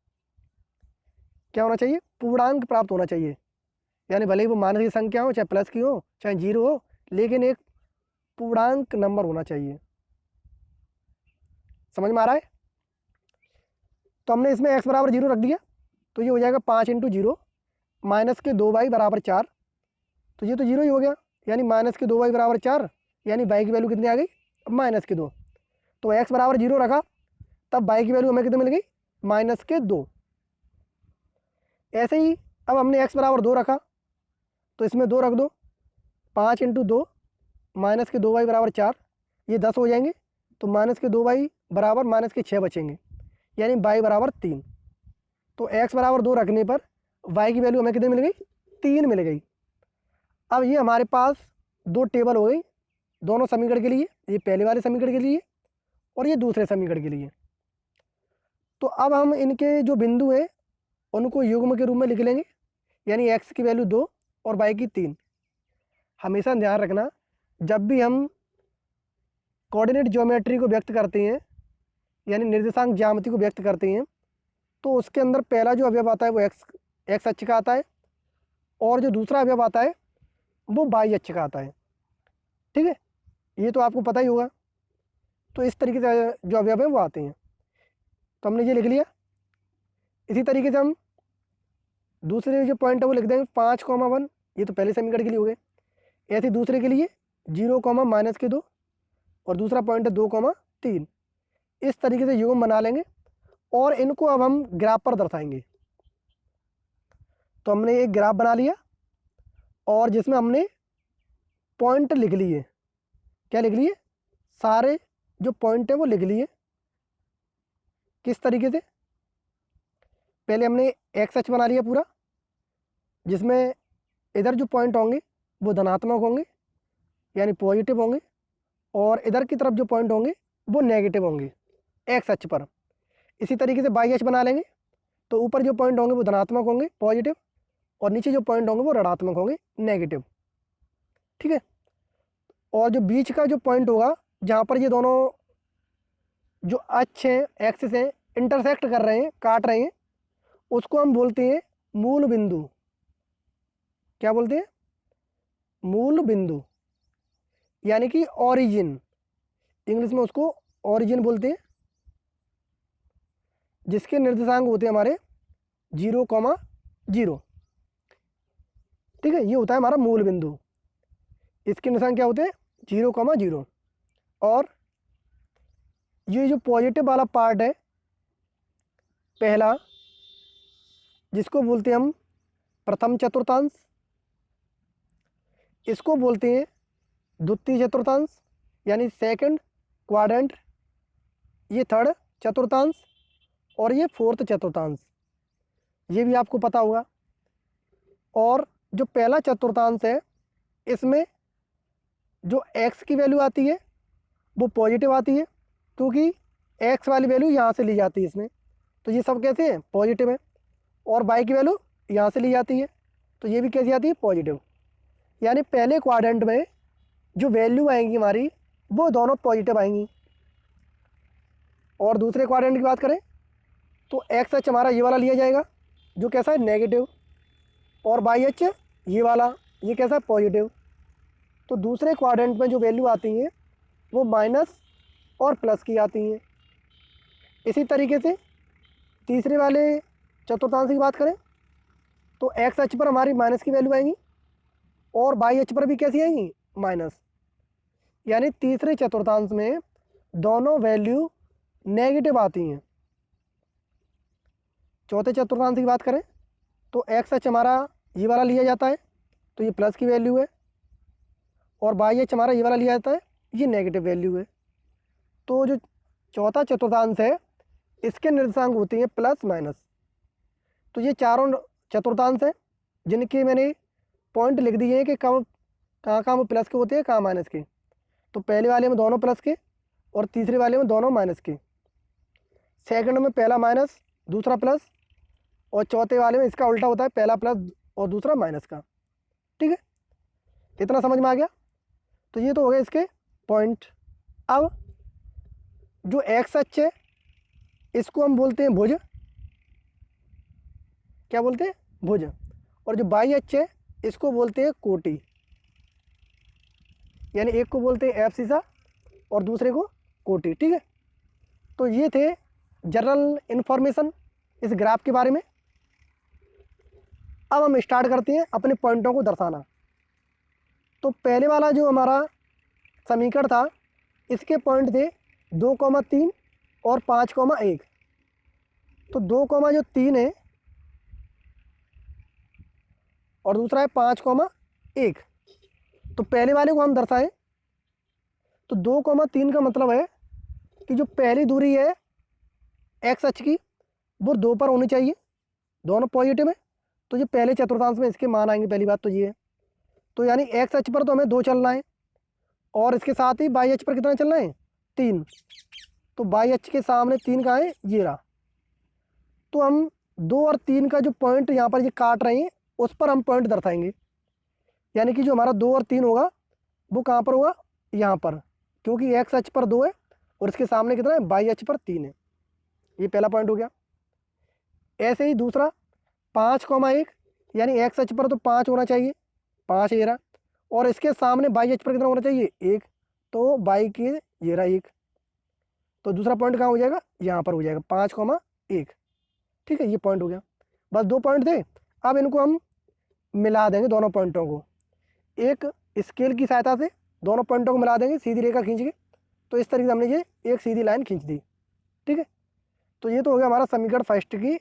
क्या होना चाहिए, पूर्णांक प्राप्त होना चाहिए। यानी भले ही वो माइनस की संख्या हो, चाहे प्लस की हो, चाहे 0 हो, लेकिन एक पूर्णांक नंबर होना चाहिए। समझ में आ रहा है? तो हमने इसमें x = 0 रख दिया, तो ये हो जाएगा 5 × 0 - 2y = 4। तो ये तो 0 ही हो गया, यानी -2y = 4, यानी y की वैल्यू कितनी आ गई, -2। तो x = 0 रखा तब y की वैल्यू हमें कितनी मिल गई, -2। ऐसे ही अब हमने x = 2 रखा, तो इसमें 2 रख दो, 5 × 2 - 2y = 4, ये 10 हो जाएंगे। तो -2y = -6 बचेंगे, यानी y = 3। तो x = 2 रखने पर y की वैल्यू हमें कितनी मिल गई, 3 मिल गई। अब ये हमारे पास 2 टेबल हो गई दोनों समीकरण के लिए, ये पहले वाले समीकरण के लिए और ये दूसरे समीकरण के लिए। तो अब हम इनके जो बिंदु हैं उनको युग्म के रूप में लिख लेंगे, यानी x की वैल्यू 2 और y की 3। हमेशा ध्यान रखना, जब भी हम कोऑर्डिनेट ज्योमेट्री को व्यक्त करते हैं, यानी निर्देशांक ज्यामिति को व्यक्त करते हैं, तो उसके अंदर पहला जो अवयव आता है वो x अक्ष का आता है, और जो दूसरा अवयव आता है वो y अक्ष का आता है। ठीक है, ये तो आपको पता ही होगा। तो इस तरीके से जो अवयव है वो आते हैं। तो हमने ये लिख लिया। इसी तरीके से हम दूसरे जो पॉइंट है वो लिख देंगे 5, 1, ये तो पहले समीकरण के लिए हो गए। ऐसे दूसरे के लिए 0, -2 और दूसरा पॉइंट है 2, 3। इस तरीके से युग्म बना लेंगे और इनको अब हम ग्राफ पर दर्शाएंगे। तो हमने एक ग्राफ बना लिया और जिसमें हमने पॉइंट लिख लिए। क्या लिख लिए? सारे जो पॉइंट है वो लिख लिए। किस तरीके से? पहले हमने एक्स अक्ष बना लिया पूरा, जिसमें इधर जो पॉइंट होंगे वो धनात्मक होंगे यानी पॉजिटिव होंगे, और इधर की तरफ जो पॉइंट होंगे वो नेगेटिव होंगे एक्स अक्ष पर। इसी तरीके से वाई अक्ष बना लेंगे, तो ऊपर जो पॉइंट होंगे वो धनात्मक होंगे पॉजिटिव, और नीचे जो पॉइंट होंगे वो ऋणात्मक होंगे नेगेटिव। ठीक है। और जो बीच का जो पॉइंट होगा जहाँ पर ये दोनों जो अक्ष हैं एक्सिस हैं इंटरसेक्ट कर रहे हैं, काट रहे हैं, उसको हम बोलते हैं मूल बिंदु। क्या बोलते हैं? मूल बिंदु, यानी कि ऑरिजिन। इंग्लिश में उसको ऑरिजिन बोलते हैं, जिसके निर्देशांक होते हैं हमारे 0, 0। ठीक है, ये होता है हमारा मूल बिंदु। इसके निर्देशांक क्या होते हैं? 0, 0। और ये जो पॉजिटिव वाला पार्ट है पहला, जिसको बोलते हैं हम प्रथम चतुर्थांश, इसको बोलते हैं द्वितीय चतुर्थांश यानी सेकंड क्वाड्रेंट, ये थर्ड चतुर्थांश, और ये फोर्थ चतुर्थांश। ये भी आपको पता होगा। और जो पहला चतुर्थांश है इसमें जो x की वैल्यू आती है वो पॉजिटिव आती है, क्योंकि x वाली वैल्यू यहाँ से ली जाती है इसमें, तो ये सब कैसे हैं? पॉजिटिव है। और y की वैल्यू यहाँ से ली जाती है, तो ये भी कैसी आती है? पॉजिटिव। यानी पहले क्वाड्रेंट में जो वैल्यू आएंगी हमारी वो दोनों पॉजिटिव आएंगी। और दूसरे क्वाड्रेंट की बात करें तो एक्स अक्ष हमारा ये वाला लिया जाएगा जो कैसा है? नेगेटिव, और वाई अक्ष ये वाला, ये कैसा है? पॉजिटिव। तो दूसरे क्वाड्रेंट में जो वैल्यू आती हैं वो माइनस और प्लस की आती हैं। इसी तरीके से तीसरे वाले चतुर्थांश की बात करें तो एक्स अक्ष पर हमारी माइनस की वैल्यू आएंगी और वाई अक्ष पर भी कैसी आएंगी? माइनस। यानी तीसरे चतुर्थांश में दोनों वैल्यू नेगेटिव आती हैं। चौथे चतुर्थांश की बात करें तो एक्स अक्ष हमारा ये वाला लिया जाता है, तो ये प्लस की वैल्यू है, और वाई अक्ष हमारा ये वाला लिया जाता है, ये नेगेटिव वैल्यू है। तो जो चौथा चतुर्थांश है इसके निर्देशांक होते हैं प्लस माइनस। तो ये चारों चतुर्थांश हैं जिनके मैंने पॉइंट लिख दिए हैं कि कहाँ कहाँ वो प्लस के होते हैं, कहाँ माइनस के। तो पहले वाले में दोनों प्लस के और तीसरे वाले में दोनों माइनस के। सेकंड में पहला माइनस दूसरा प्लस, और चौथे वाले में इसका उल्टा होता है, पहला प्लस और दूसरा माइनस का। ठीक है, इतना समझ में आ गया? तो ये तो हो गए इसके पॉइंट। अब जो एक्स अक्ष है इसको हम बोलते हैं भुज। क्या बोलते हैं? भुज। और जो वाई अक्ष है इसको बोलते हैं कोटि। यानी एक को बोलते हैं एब्सिसा और दूसरे को कोटि। ठीक है, तो ये थे जनरल इन्फॉर्मेशन इस ग्राफ के बारे में। अब हम स्टार्ट करते हैं अपने पॉइंटों को दर्शाना। तो पहले वाला जो हमारा समीकरण था इसके पॉइंट थे 2, 3 और 5, 1। तो 2, 3 है और दूसरा है 5, 1। तो पहले वाले को हम दर्शाएं तो 2, 3 का मतलब है कि जो पहली दूरी है एक्स अक्ष की वो 2 पर होनी चाहिए, दोनों पॉजिटिव है। तो ये पहले चतुर्थांश में इसके मान आएंगे। पहली बात तो ये है। तो यानी एक्स अक्ष पर तो हमें 2 चलना है, और इसके साथ ही वाई अक्ष पर कितना चलना है? 3। तो वाई अक्ष के सामने 3 कहाँ है? ये रहा। तो हम 2 और 3 का जो पॉइंट यहाँ पर ये काट रहे हैं उस पर हम पॉइंट दर्शाएंगे। यानी कि जो हमारा 2 और 3 होगा वो कहाँ पर होगा? यहाँ पर, क्योंकि एक्स अक्ष पर 2 है और इसके सामने कितना है? वाई अक्ष पर 3 है। ये पहला पॉइंट हो गया। ऐसे ही दूसरा 5, 1 यानी एक्स अक्ष पर तो 5 होना चाहिए, 5 ये रहा, और इसके सामने वाई अक्ष पर कितना होना चाहिए? 1। तो वाई के ये रहा 1। तो दूसरा पॉइंट कहाँ हो जाएगा? यहाँ पर हो जाएगा 5, 1। ठीक है, ये पॉइंट हो गया। बस 2 पॉइंट थे। अब इनको हम मिला देंगे दोनों पॉइंटों को। एक स्केल की सहायता से दोनों पॉइंटों को मिला देंगे सीधी रेखा खींच के। तो इस तरीके से हमने ये एक सीधी लाइन खींच दी। ठीक है, तो ये तो हो गया हमारा समीकरण फर्स्ट की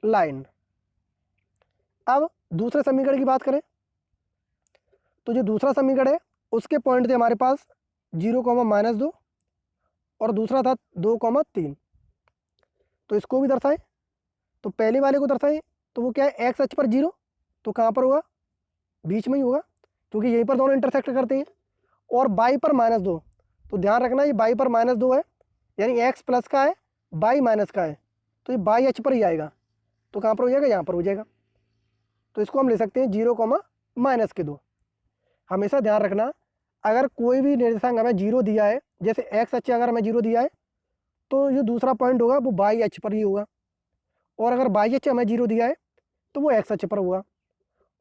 लाइन। अब दूसरे समीकरण की बात करें तो जो दूसरा समीकरण है उसके पॉइंट थे हमारे पास 0, -2 और दूसरा था 2, 3। तो इसको भी दर्शाएं। तो पहले वाले को दर्शाएं तो वो क्या है, एक्स अक्ष पर 0, तो कहाँ पर होगा, बीच में ही होगा क्योंकि यहीं पर दोनों इंटरसेक्ट करते हैं। और बाई पर -2, तो ध्यान रखना ये बाई पर -2 है, यानी एक्स प्लस का है बाई माइनस का है, तो ये बाई अक्ष पर ही आएगा। तो कहाँ पर हो जाएगा, यहाँ पर हो जाएगा। तो इसको हम ले सकते हैं 0, -2। हमेशा ध्यान रखना अगर कोई भी निर्देशांक हमें 0 दिया है, जैसे एक्स अक्ष अगर हमें 0 दिया है तो जो दूसरा पॉइंट होगा वो बाई अक्ष पर ही होगा, और अगर बाई अक्ष हमें 0 दिया है तो वो एक्स अक्ष पर होगा।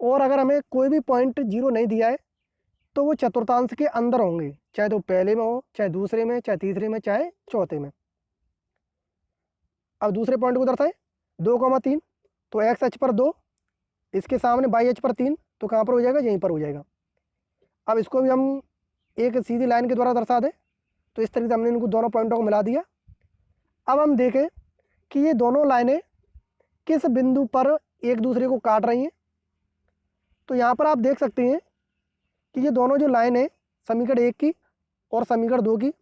और अगर हमें कोई भी पॉइंट 0 नहीं दिया है तो वो चतुर्थांश के अंदर होंगे, चाहे तो पहले में हो, चाहे दूसरे में, चाहे तीसरे में, चाहे चौथे में। अब दूसरे पॉइंट को दर्शाएं 2, 3, तो एक्स अक्ष पर 2, इसके सामने बाई अक्ष पर 3, तो कहाँ पर हो जाएगा, यहीं पर हो जाएगा। अब इसको भी हम एक सीधी लाइन के द्वारा दर्शा दें। तो इस तरीके से हमने इनको दोनों पॉइंटों को मिला दिया। अब हम देखें कि ये दोनों लाइनें किस बिंदु पर एक दूसरे को काट रही हैं। तो यहाँ पर आप देख सकते हैं कि ये दोनों जो लाइन है समीकरण 1 की और समीकरण 2 की,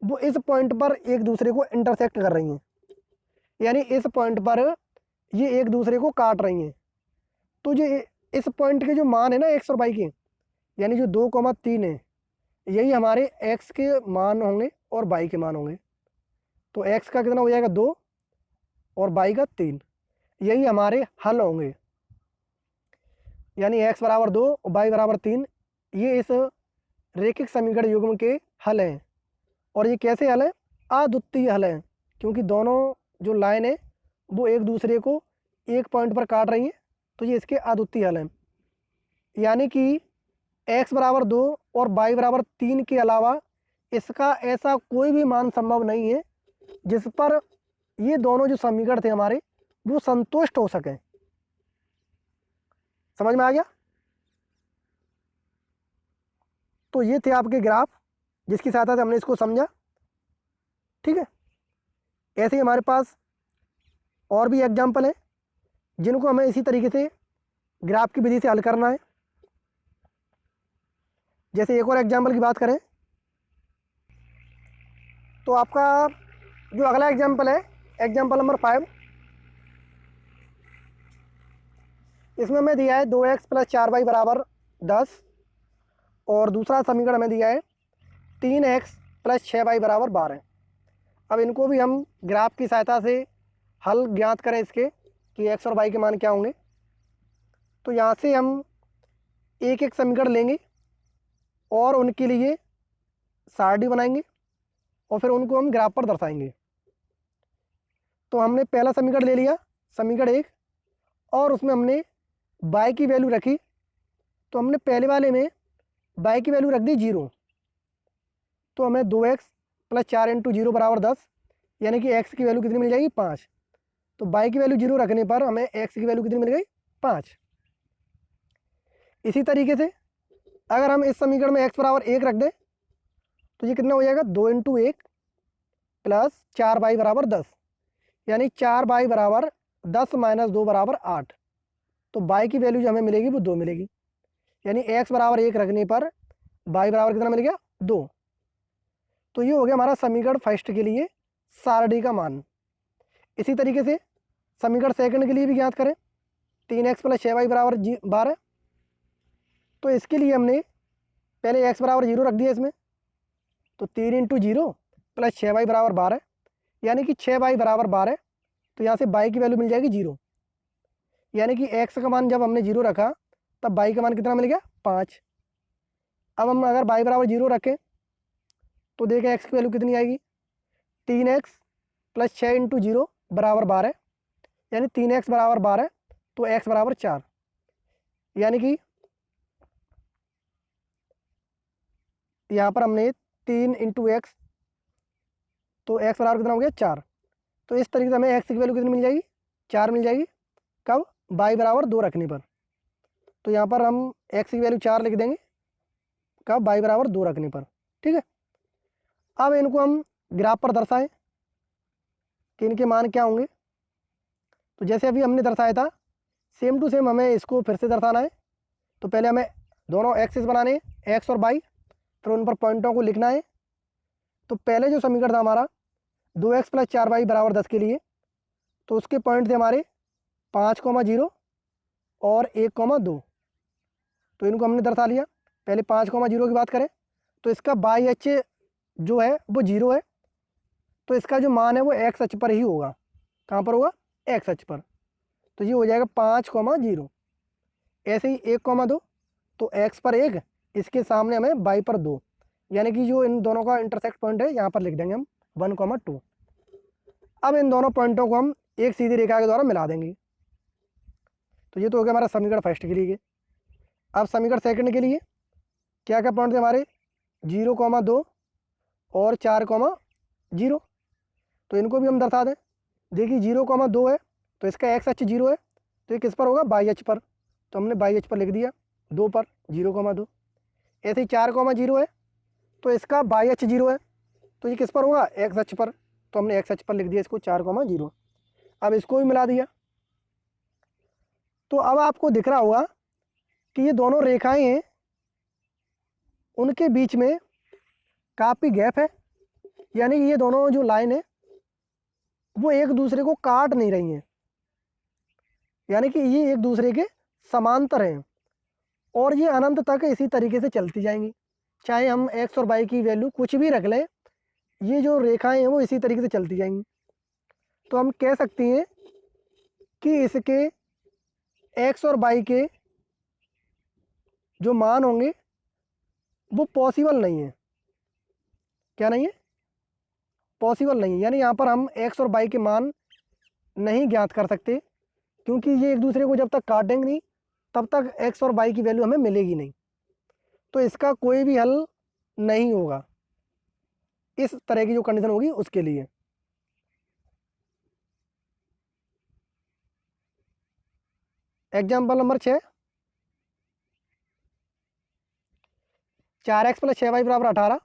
वो इस पॉइंट पर एक दूसरे को इंटरसेक्ट कर रही हैं, यानी इस पॉइंट पर ये एक दूसरे को काट रही हैं। तो जो इस पॉइंट के जो मान है ना एक्स और वाई के, यानी जो 2, 3 है, यही हमारे एक्स के मान होंगे और वाई के मान होंगे। तो एक्स का कितना हो जाएगा 2 और वाई का 3, यही हमारे हल होंगे। यानी एक्स बराबर 2 और वाई बराबर 3, ये इस रेखिक समीकरण युग्म के हल हैं। और ये कैसे हल है, अद्वितीय हल है, क्योंकि दोनों जो लाइन है वो एक दूसरे को एक पॉइंट पर काट रही हैं, तो ये इसके अद्वितीय हल हैं। यानी कि एक्स बराबर 2 और वाई बराबर 3 के अलावा इसका ऐसा कोई भी मान संभव नहीं है जिस पर ये दोनों जो समीकरण थे हमारे वो संतुष्ट हो सकें। समझ में आ गया। तो ये थे आपके ग्राफ जिसकी सहायता से हमने इसको समझा। ठीक है, ऐसे ही हमारे पास और भी एग्जाम्पल हैं जिनको हमें इसी तरीके से ग्राफ की विधि से हल करना है। जैसे एक और एग्जाम्पल की बात करें तो आपका जो अगला एग्जाम्पल है एग्जाम्पल नंबर 5, इसमें हमें दिया है 2x + 4y = 10 और दूसरा समीकरण हमें दिया है 3x + 6y = 12। अब इनको भी हम ग्राफ की सहायता से हल ज्ञात करें इसके कि x और y के मान क्या होंगे। तो यहाँ से हम एक एक समीकरण लेंगे और उनके लिए सारणी बनाएंगे और फिर उनको हम ग्राफ पर दर्शाएंगे। तो हमने पहला समीकरण ले लिया, समीकरण 1, और उसमें हमने y की वैल्यू रखी। तो हमने पहले वाले में y की वैल्यू रख दी 0, तो हमें 2x + 4 × 0 = 10, यानी कि x की वैल्यू कितनी मिल जाएगी, 5। तो y की वैल्यू 0 रखने पर हमें x की वैल्यू कितनी मिल गई, 5। इसी तरीके से अगर हम इस समीकरण में x = 1 रख दें तो ये कितना हो जाएगा, 2 × 1 + 4y = 10, यानी 4y = 10 - 2 = 8। तो y की वैल्यू जो हमें मिलेगी वो 2 मिलेगी, यानी x = 1 रखने पर y बराबर कितना मिल गया, 2। तो ये हो गया हमारा समीकरण फर्स्ट के लिए सारणी का मान। इसी तरीके से समीकरण सेकंड के लिए भी ज्ञात करें, 3x + 6y = 12। तो इसके लिए हमने पहले x = 0 रख दिया इसमें, तो 3 × 0 + 6y = 12, यानी कि 6y = 12। तो यहाँ से y की वैल्यू मिल जाएगी 0, यानी कि x का मान जब हमने 0 रखा तब y का मान कितना मिल गया, 5। अब हम अगर y = 0 रखें तो देखें x की वैल्यू कितनी आएगी, 3x + 6 × 0 = 12, यानी 3x = 12, तो x = 4, यानी कि यहाँ पर हमने 3 × x, तो x बराबर कितना हो गया, 4। तो इस तरीके से हमें x की वैल्यू कितनी मिल जाएगी, 4 मिल जाएगी। कब, y = 2 रखने पर। तो यहाँ पर हम x की वैल्यू 4 लिख देंगे, कब? y बराबर 2 रखने पर। ठीक है, अब इनको हम ग्राफ पर दर्शाएं कि इनके मान क्या होंगे। तो जैसे अभी हमने दर्शाया था, सेम टू सेम हमें इसको फिर से दर्शाना है। तो पहले हमें दोनों एक्सिस बनाने हैं, एक्स और वाई, फिर उन पर पॉइंटों को लिखना है। तो पहले जो समीकरण था हमारा 2x + 4y बराबर 10 के लिए, तो उसके पॉइंट थे हमारे 5,0 और 1,2। तो इनको हमने दर्शा लिया। पहले 5,0 की बात करें तो इसका बाई एच जो है वो 0 है, तो इसका जो मान है वो एक्स अक्ष पर ही होगा। कहाँ पर होगा? एक्स अक्ष पर। तो ये हो जाएगा 5,0। ऐसे ही 1,2, तो एक्स पर 1, इसके सामने हमें वाई पर 2, यानी कि जो इन दोनों का इंटरसेक्ट पॉइंट है यहाँ पर लिख देंगे हम 1,2। अब इन दोनों पॉइंटों को हम एक सीधी रेखा के द्वारा मिला देंगे। तो ये तो हो गया हमारा समीकरण फर्स्ट के लिए। अब समीकरण सेकंड के लिए क्या क्या पॉइंट थे हमारे? 0,2 और 4,0। तो इनको भी हम दर्शा दें। देखिए 0,2 है तो इसका एक्स अक्ष 0 है, तो ये किस पर होगा? वाई अक्ष पर। तो हमने वाई अक्ष पर लिख दिया 2 पर 0,2। ऐसे ही 4,0 है तो इसका वाई अक्ष 0 है, तो ये किस पर होगा? एक्स अक्ष पर। तो हमने एक्स अक्ष पर लिख दिया इसको 4,0। अब इसको भी मिला दिया। तो अब आपको दिख रहा होगा कि ये दोनों रेखाएं हैं, उनके बीच में काफ़ी गैप है, यानी कि ये दोनों जो लाइन है वो एक दूसरे को काट नहीं रही हैं, यानी कि ये एक दूसरे के समांतर हैं और ये अनंत तक इसी तरीके से चलती जाएंगी। चाहे हम एक्स और वाई की वैल्यू कुछ भी रख लें, ये जो रेखाएं हैं वो इसी तरीके से चलती जाएंगी। तो हम कह सकते हैं कि इसके एक्स और वाई के जो मान होंगे वो पॉसिबल नहीं है। क्या नहीं है? पॉसिबल नहीं है, यानी यहाँ पर हम एक्स और वाई के मान नहीं ज्ञात कर सकते, क्योंकि ये एक दूसरे को जब तक काटेंगे नहीं तब तक एक्स और वाई की वैल्यू हमें मिलेगी नहीं। तो इसका कोई भी हल नहीं होगा इस तरह की जो कंडीशन होगी उसके लिए। एग्जाम्पल नंबर 6, 4x + 6y बराबर 18,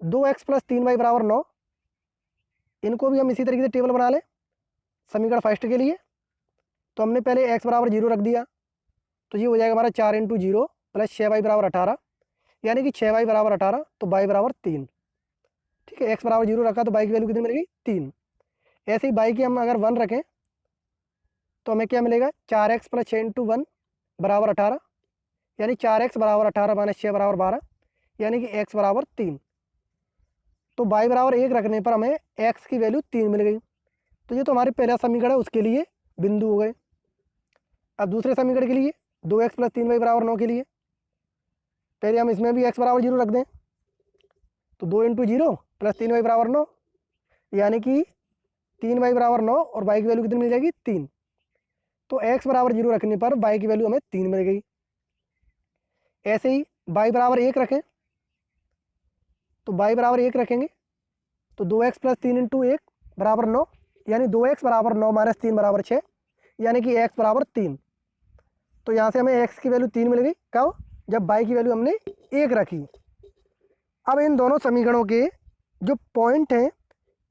2x + 3y बराबर 9। इनको भी हम इसी तरीके से टेबल बना लें समीकरण फर्स्ट के लिए। तो हमने पहले x बराबर 0 रख दिया, तो ये हो जाएगा हमारा 4 × 0 + 6y बराबर 18, यानी कि 6y बराबर 18 तो y बराबर 3। ठीक है, x बराबर 0 रखा तो y की वैल्यू कितनी मिलेगी? 3। ऐसे ही y की हम अगर 1 रखें तो हमें क्या मिलेगा? 4x + 6 × 1 बराबर 18, यानी 4x बराबर 18 - 6 बराबर 12, यानी कि x बराबर 3। तो y बराबर 1 रखने पर हमें x की वैल्यू 3 मिल गई। तो ये तो हमारे पहला समीकरण है, उसके लिए बिंदु हो गए। अब दूसरे समीकरण के लिए 2x + 3y बराबर 9 के लिए पहले हम इसमें भी x बराबर 0 रख दें। तो 2 × 0 + 3y बराबर 9, यानी कि 3y बराबर 9 और y की वैल्यू कितनी मिल जाएगी? 3। तो x बराबर 0 रखने पर y की वैल्यू हमें 3 मिल गई। ऐसे ही y बराबर 1 रखें, तो y बराबर 1 रखेंगे तो 2x + 3 × 1 बराबर 9, यानी 2x बराबर 9 - 3 बराबर 6, यानी कि x बराबर 3। तो यहाँ से हमें x की वैल्यू 3 मिल गई। कब? जब y की वैल्यू हमने 1 रखी। अब इन दोनों समीकरणों के जो पॉइंट हैं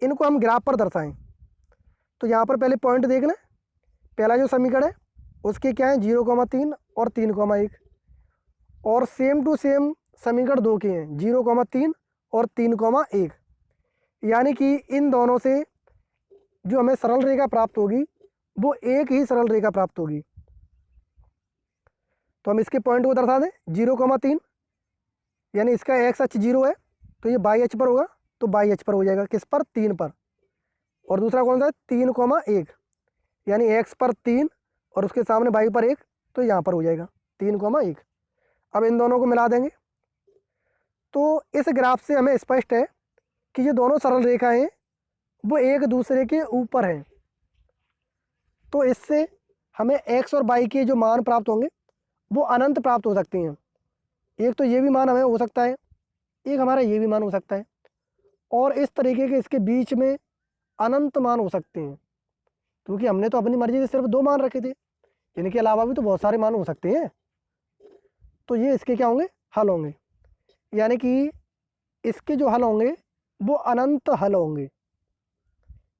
इनको हम ग्राफ पर दर्शाएं। तो यहाँ पर पहले पॉइंट देख लें। पहला जो समीकरण है उसके क्या है? 0,3 और 3,1। और सेम टू सेम समीकरण 2 के हैं 0,3 और 3,1, यानी कि इन दोनों से जो हमें सरल रेखा प्राप्त होगी वो एक ही सरल रेखा प्राप्त होगी। तो हम इसके पॉइंट को दर्शा दें। 0,3 यानी इसका एक्स अक्ष 0 है तो ये वाई अक्ष पर होगा, तो वाई अक्ष पर हो जाएगा किस पर? 3 पर। और दूसरा कौन सा है? 3,1 यानी एक्स पर 3 और उसके सामने वाई पर 1, तो यहाँ पर हो जाएगा 3,1। अब इन दोनों को मिला देंगे। तो इस ग्राफ से हमें स्पष्ट है कि ये दोनों सरल रेखाएं हैं वो एक दूसरे के ऊपर हैं। तो इससे हमें एक्स और वाई के जो मान प्राप्त होंगे वो अनंत प्राप्त हो सकते हैं। एक तो ये भी मान हमें हो सकता है, एक हमारा ये भी मान हो सकता है, और इस तरीके के इसके बीच में अनंत मान हो सकते हैं, क्योंकि हमने तो अपनी मर्जी से सिर्फ 2 मान रखे थे, इनके अलावा भी तो बहुत सारे मान हो सकते हैं। तो ये इसके क्या होंगे? हल होंगे। यानी कि इसके जो हल होंगे वो अनंत हल होंगे।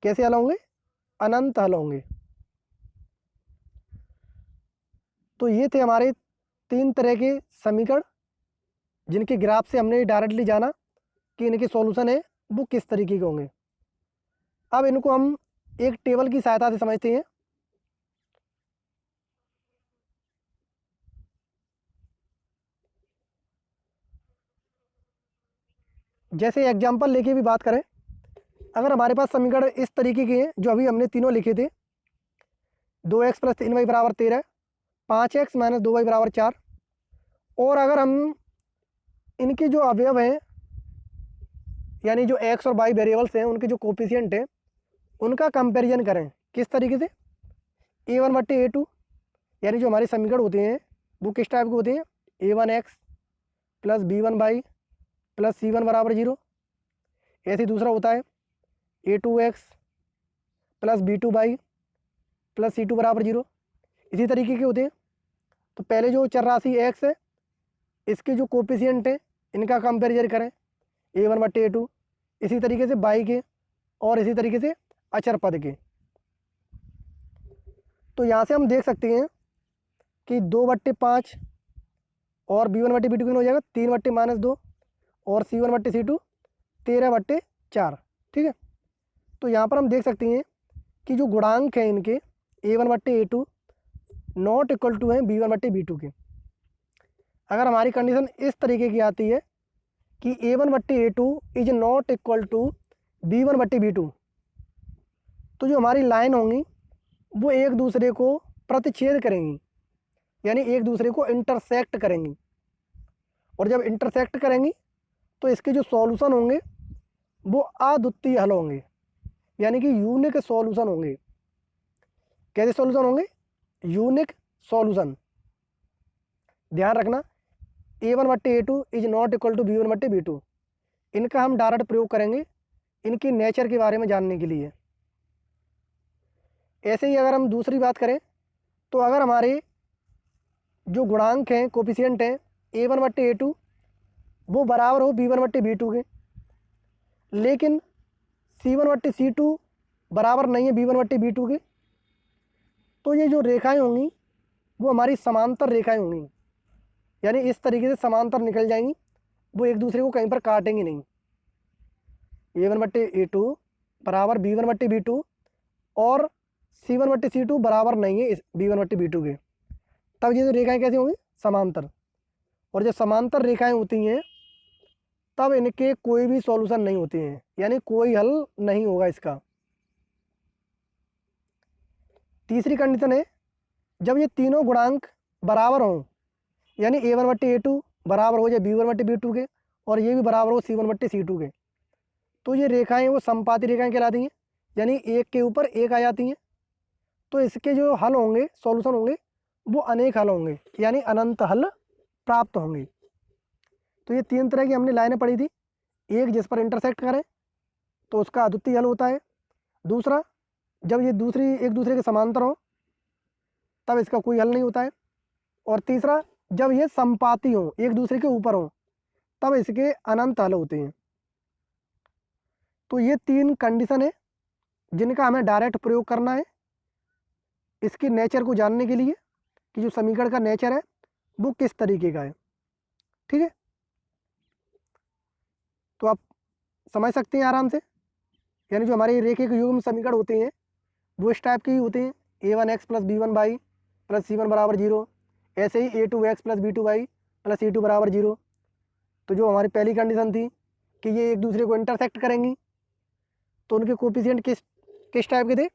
कैसे हल होंगे? अनंत हल होंगे। तो ये थे हमारे 3 तरह के समीकरण जिनके ग्राफ से हमने डायरेक्टली जाना कि इनके सॉल्यूशन है वो किस तरीके के होंगे। अब इनको हम एक टेबल की सहायता से समझते हैं। जैसे एग्जाम्पल लेके भी बात करें, अगर हमारे पास समीकरण इस तरीके के हैं जो अभी हमने तीनों लिखे थे, 2x + 3y = 13, 5x - 2y = 4, और अगर हम इनके जो अवयव हैं यानी जो x और y वेरिएबल्स हैं उनके जो कोफिशिएंट हैं उनका कंपैरिजन करें, किस तरीके से? a1/a2, यानी जो हमारे समीकरण होते हैं वो किस टाइप के होते हैं? a1x + b1y + c1 = 0। ऐसे दूसरा होता है a2x + b2y + c2 = 0। इसी तरीके के होते हैं। तो पहले जो चर राशि x है इसके जो कोफिशिएंट है इनका कंपैरिजन करें a1/a2, इसी तरीके से y के, और इसी तरीके से अचर पद के। तो यहाँ से हम देख सकते हैं कि 2/5 और b1/b2 कितना हो जाएगा? 3/-2, और c1/c2 13/4। ठीक है। तो यहाँ पर हम देख सकते हैं कि जो गुणांक हैं इनके a1/a2 नॉट इक्वल टू है b1/b2 के। अगर हमारी कंडीशन इस तरीके की आती है कि a1/a2 is not equal to b1/b2, तो जो हमारी लाइन होंगी वो एक दूसरे को प्रतिच्छेद करेंगी, यानी एक दूसरे को इंटरसेक्ट करेंगी। और जब इंटरसेक्ट करेंगी तो इसके जो सॉल्यूशन होंगे वो अद्वितीय हल होंगे, यानी कि यूनिक सॉल्यूशन होंगे। कैसे सॉल्यूशन होंगे? Unique solution. ध्यान रखना, a1/a2 is not equal to b1/b2, इनका हम डायरेक्ट प्रयोग करेंगे इनकी नेचर के बारे में जानने के लिए। ऐसे ही अगर हम दूसरी बात करें तो अगर हमारे जो गुणांक हैं कोफिशिएंट हैं a1/a2 वो बराबर हो b1/b2 के, लेकिन c1/c2 बराबर नहीं है b1/b2 के, तो ये जो रेखाएं होंगी वो हमारी समांतर रेखाएं होंगी, यानी इस तरीके से समांतर निकल जाएंगी, वो एक दूसरे को कहीं पर काटेंगी नहीं। a1/a2 बराबर b1/b2 और c1/c2 बराबर नहीं है इस b1/b2 के, तब ये जो रेखाएं कैसी होंगी? समांतर। और जब समांतर रेखाएं होती हैं तब इनके कोई भी सॉल्यूशन नहीं होते हैं, यानी कोई हल नहीं होगा इसका। तीसरी कंडीशन है जब ये तीनों गुणांक बराबर हों, यानी a1/a2 बराबर हो जाए b1/b2 के और ये भी बराबर हो c1/c2 के, तो ये रेखाएं वो समपाती रेखाएं कहलाती हैं, यानी एक के ऊपर एक आ जाती हैं। तो इसके जो हल होंगे, सॉल्यूशन होंगे, वो अनेक हल होंगे, यानी अनंत हल प्राप्त होंगे। तो ये 3 तरह की हमने लाइनें पढ़ी थी। एक, जिस पर इंटरसेक्ट करें तो उसका अद्वितीय हल होता है। दूसरा, जब ये दूसरी एक दूसरे के समांतर हो तब इसका कोई हल नहीं होता है। और तीसरा, जब ये समपाती हो, एक दूसरे के ऊपर हो, तब इसके अनंत हल होते हैं। तो ये 3 कंडीशन है जिनका हमें डायरेक्ट प्रयोग करना है इसके नेचर को जानने के लिए कि जो समीकरण का नेचर है वो किस तरीके का है। ठीक है, तो आप समझ सकते हैं आराम से। यानी जो हमारे रेखिक युग्म समीकरण होते हैं वो इस टाइप के ही होते हैं, a1x + b1y + c1 = 0। ऐसे ही a2x + b2y + c2 = 0। तो जो हमारी पहली कंडीशन थी कि ये एक दूसरे को इंटरसेक्ट करेंगी, तो उनके कोफिशिएंट किस किस टाइप के थे?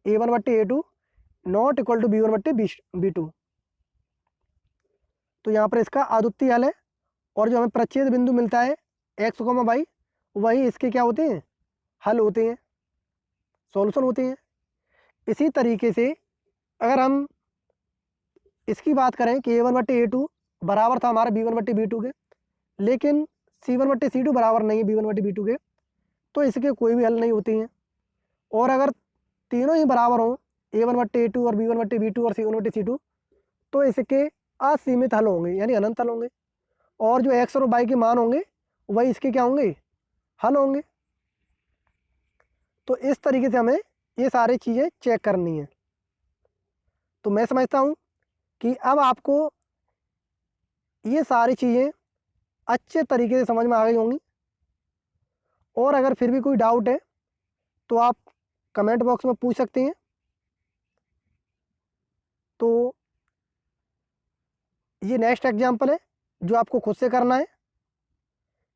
a1/a2 not equal to b1/b2। तो यहाँ पर इसका अद्वितीय हल है, और जो हमें प्रच्छेद बिंदु मिलता है x, y, वही इसके क्या होते हैं? हल होते हैं, सॉल्यूशन होते हैं। इसी तरीके से अगर हम इसकी बात करें कि a1/a2 बराबर था हमारा b1/b2 के, लेकिन c1/c2 बराबर नहीं है b1/b2 के, तो इसके कोई भी हल नहीं होती हैं। और अगर तीनों ही बराबर हों, a1/a2 और b1/b2 और c1/c2, तो इसके असीमित हल होंगे, यानी अनंत हल होंगे। और जो एक्स और वाई के मान होंगे वही इसके क्या होंगे, हल होंगे। तो इस तरीके से हमें ये सारी चीज़ें चेक करनी है। तो मैं समझता हूँ कि अब आपको ये सारी चीज़ें अच्छे तरीके से समझ में आ गई होंगी। और अगर फिर भी कोई डाउट है तो आप कमेंट बॉक्स में पूछ सकते हैं। तो ये नेक्स्ट एग्जाम्पल है जो आपको खुद से करना है।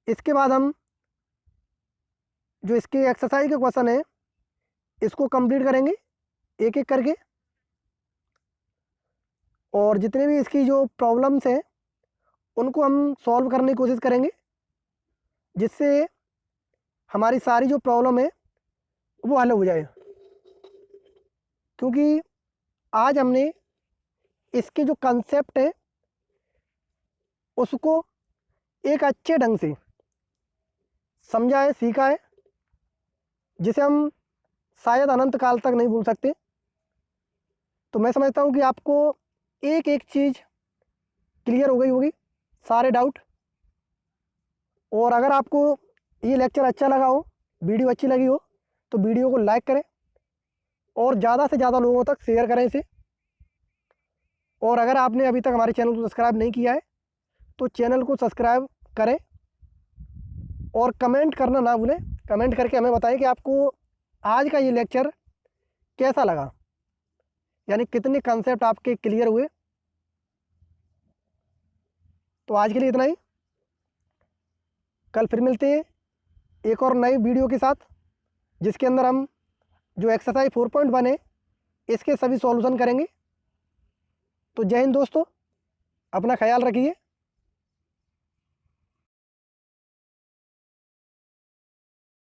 इसके बाद हम जो इसके एक्सरसाइज के क्वेश्चन है इसको कंप्लीट करेंगे एक एक करके, और जितने भी इसकी जो प्रॉब्लम्स हैं उनको हम सॉल्व करने की कोशिश करेंगे, जिससे हमारी सारी जो प्रॉब्लम है वो हल हो जाए। क्योंकि आज हमने इसके जो कंसेप्ट है उसको एक अच्छे ढंग से समझा है, सीखा है, जिसे हम शायद अनंत काल तक नहीं भूल सकते। तो मैं समझता हूँ कि आपको एक एक चीज़ क्लियर हो गई होगी, सारे डाउट। और अगर आपको ये लेक्चर अच्छा लगा हो, वीडियो अच्छी लगी हो, तो वीडियो को लाइक करें और ज़्यादा से ज़्यादा लोगों तक शेयर करें इसे। और अगर आपने अभी तक हमारे चैनल को सब्सक्राइब नहीं किया है तो चैनल को सब्सक्राइब करें और कमेंट करना ना भूलें। कमेंट करके हमें बताएं कि आपको आज का ये लेक्चर कैसा लगा, यानी कितने कंसेप्ट आपके क्लियर हुए। तो आज के लिए इतना ही, कल फिर मिलते हैं एक और नई वीडियो के साथ, जिसके अंदर हम जो एक्सरसाइज 4.1 है इसके सभी सॉल्यूशन करेंगे। तो जय हिंद दोस्तों, अपना ख्याल रखिए।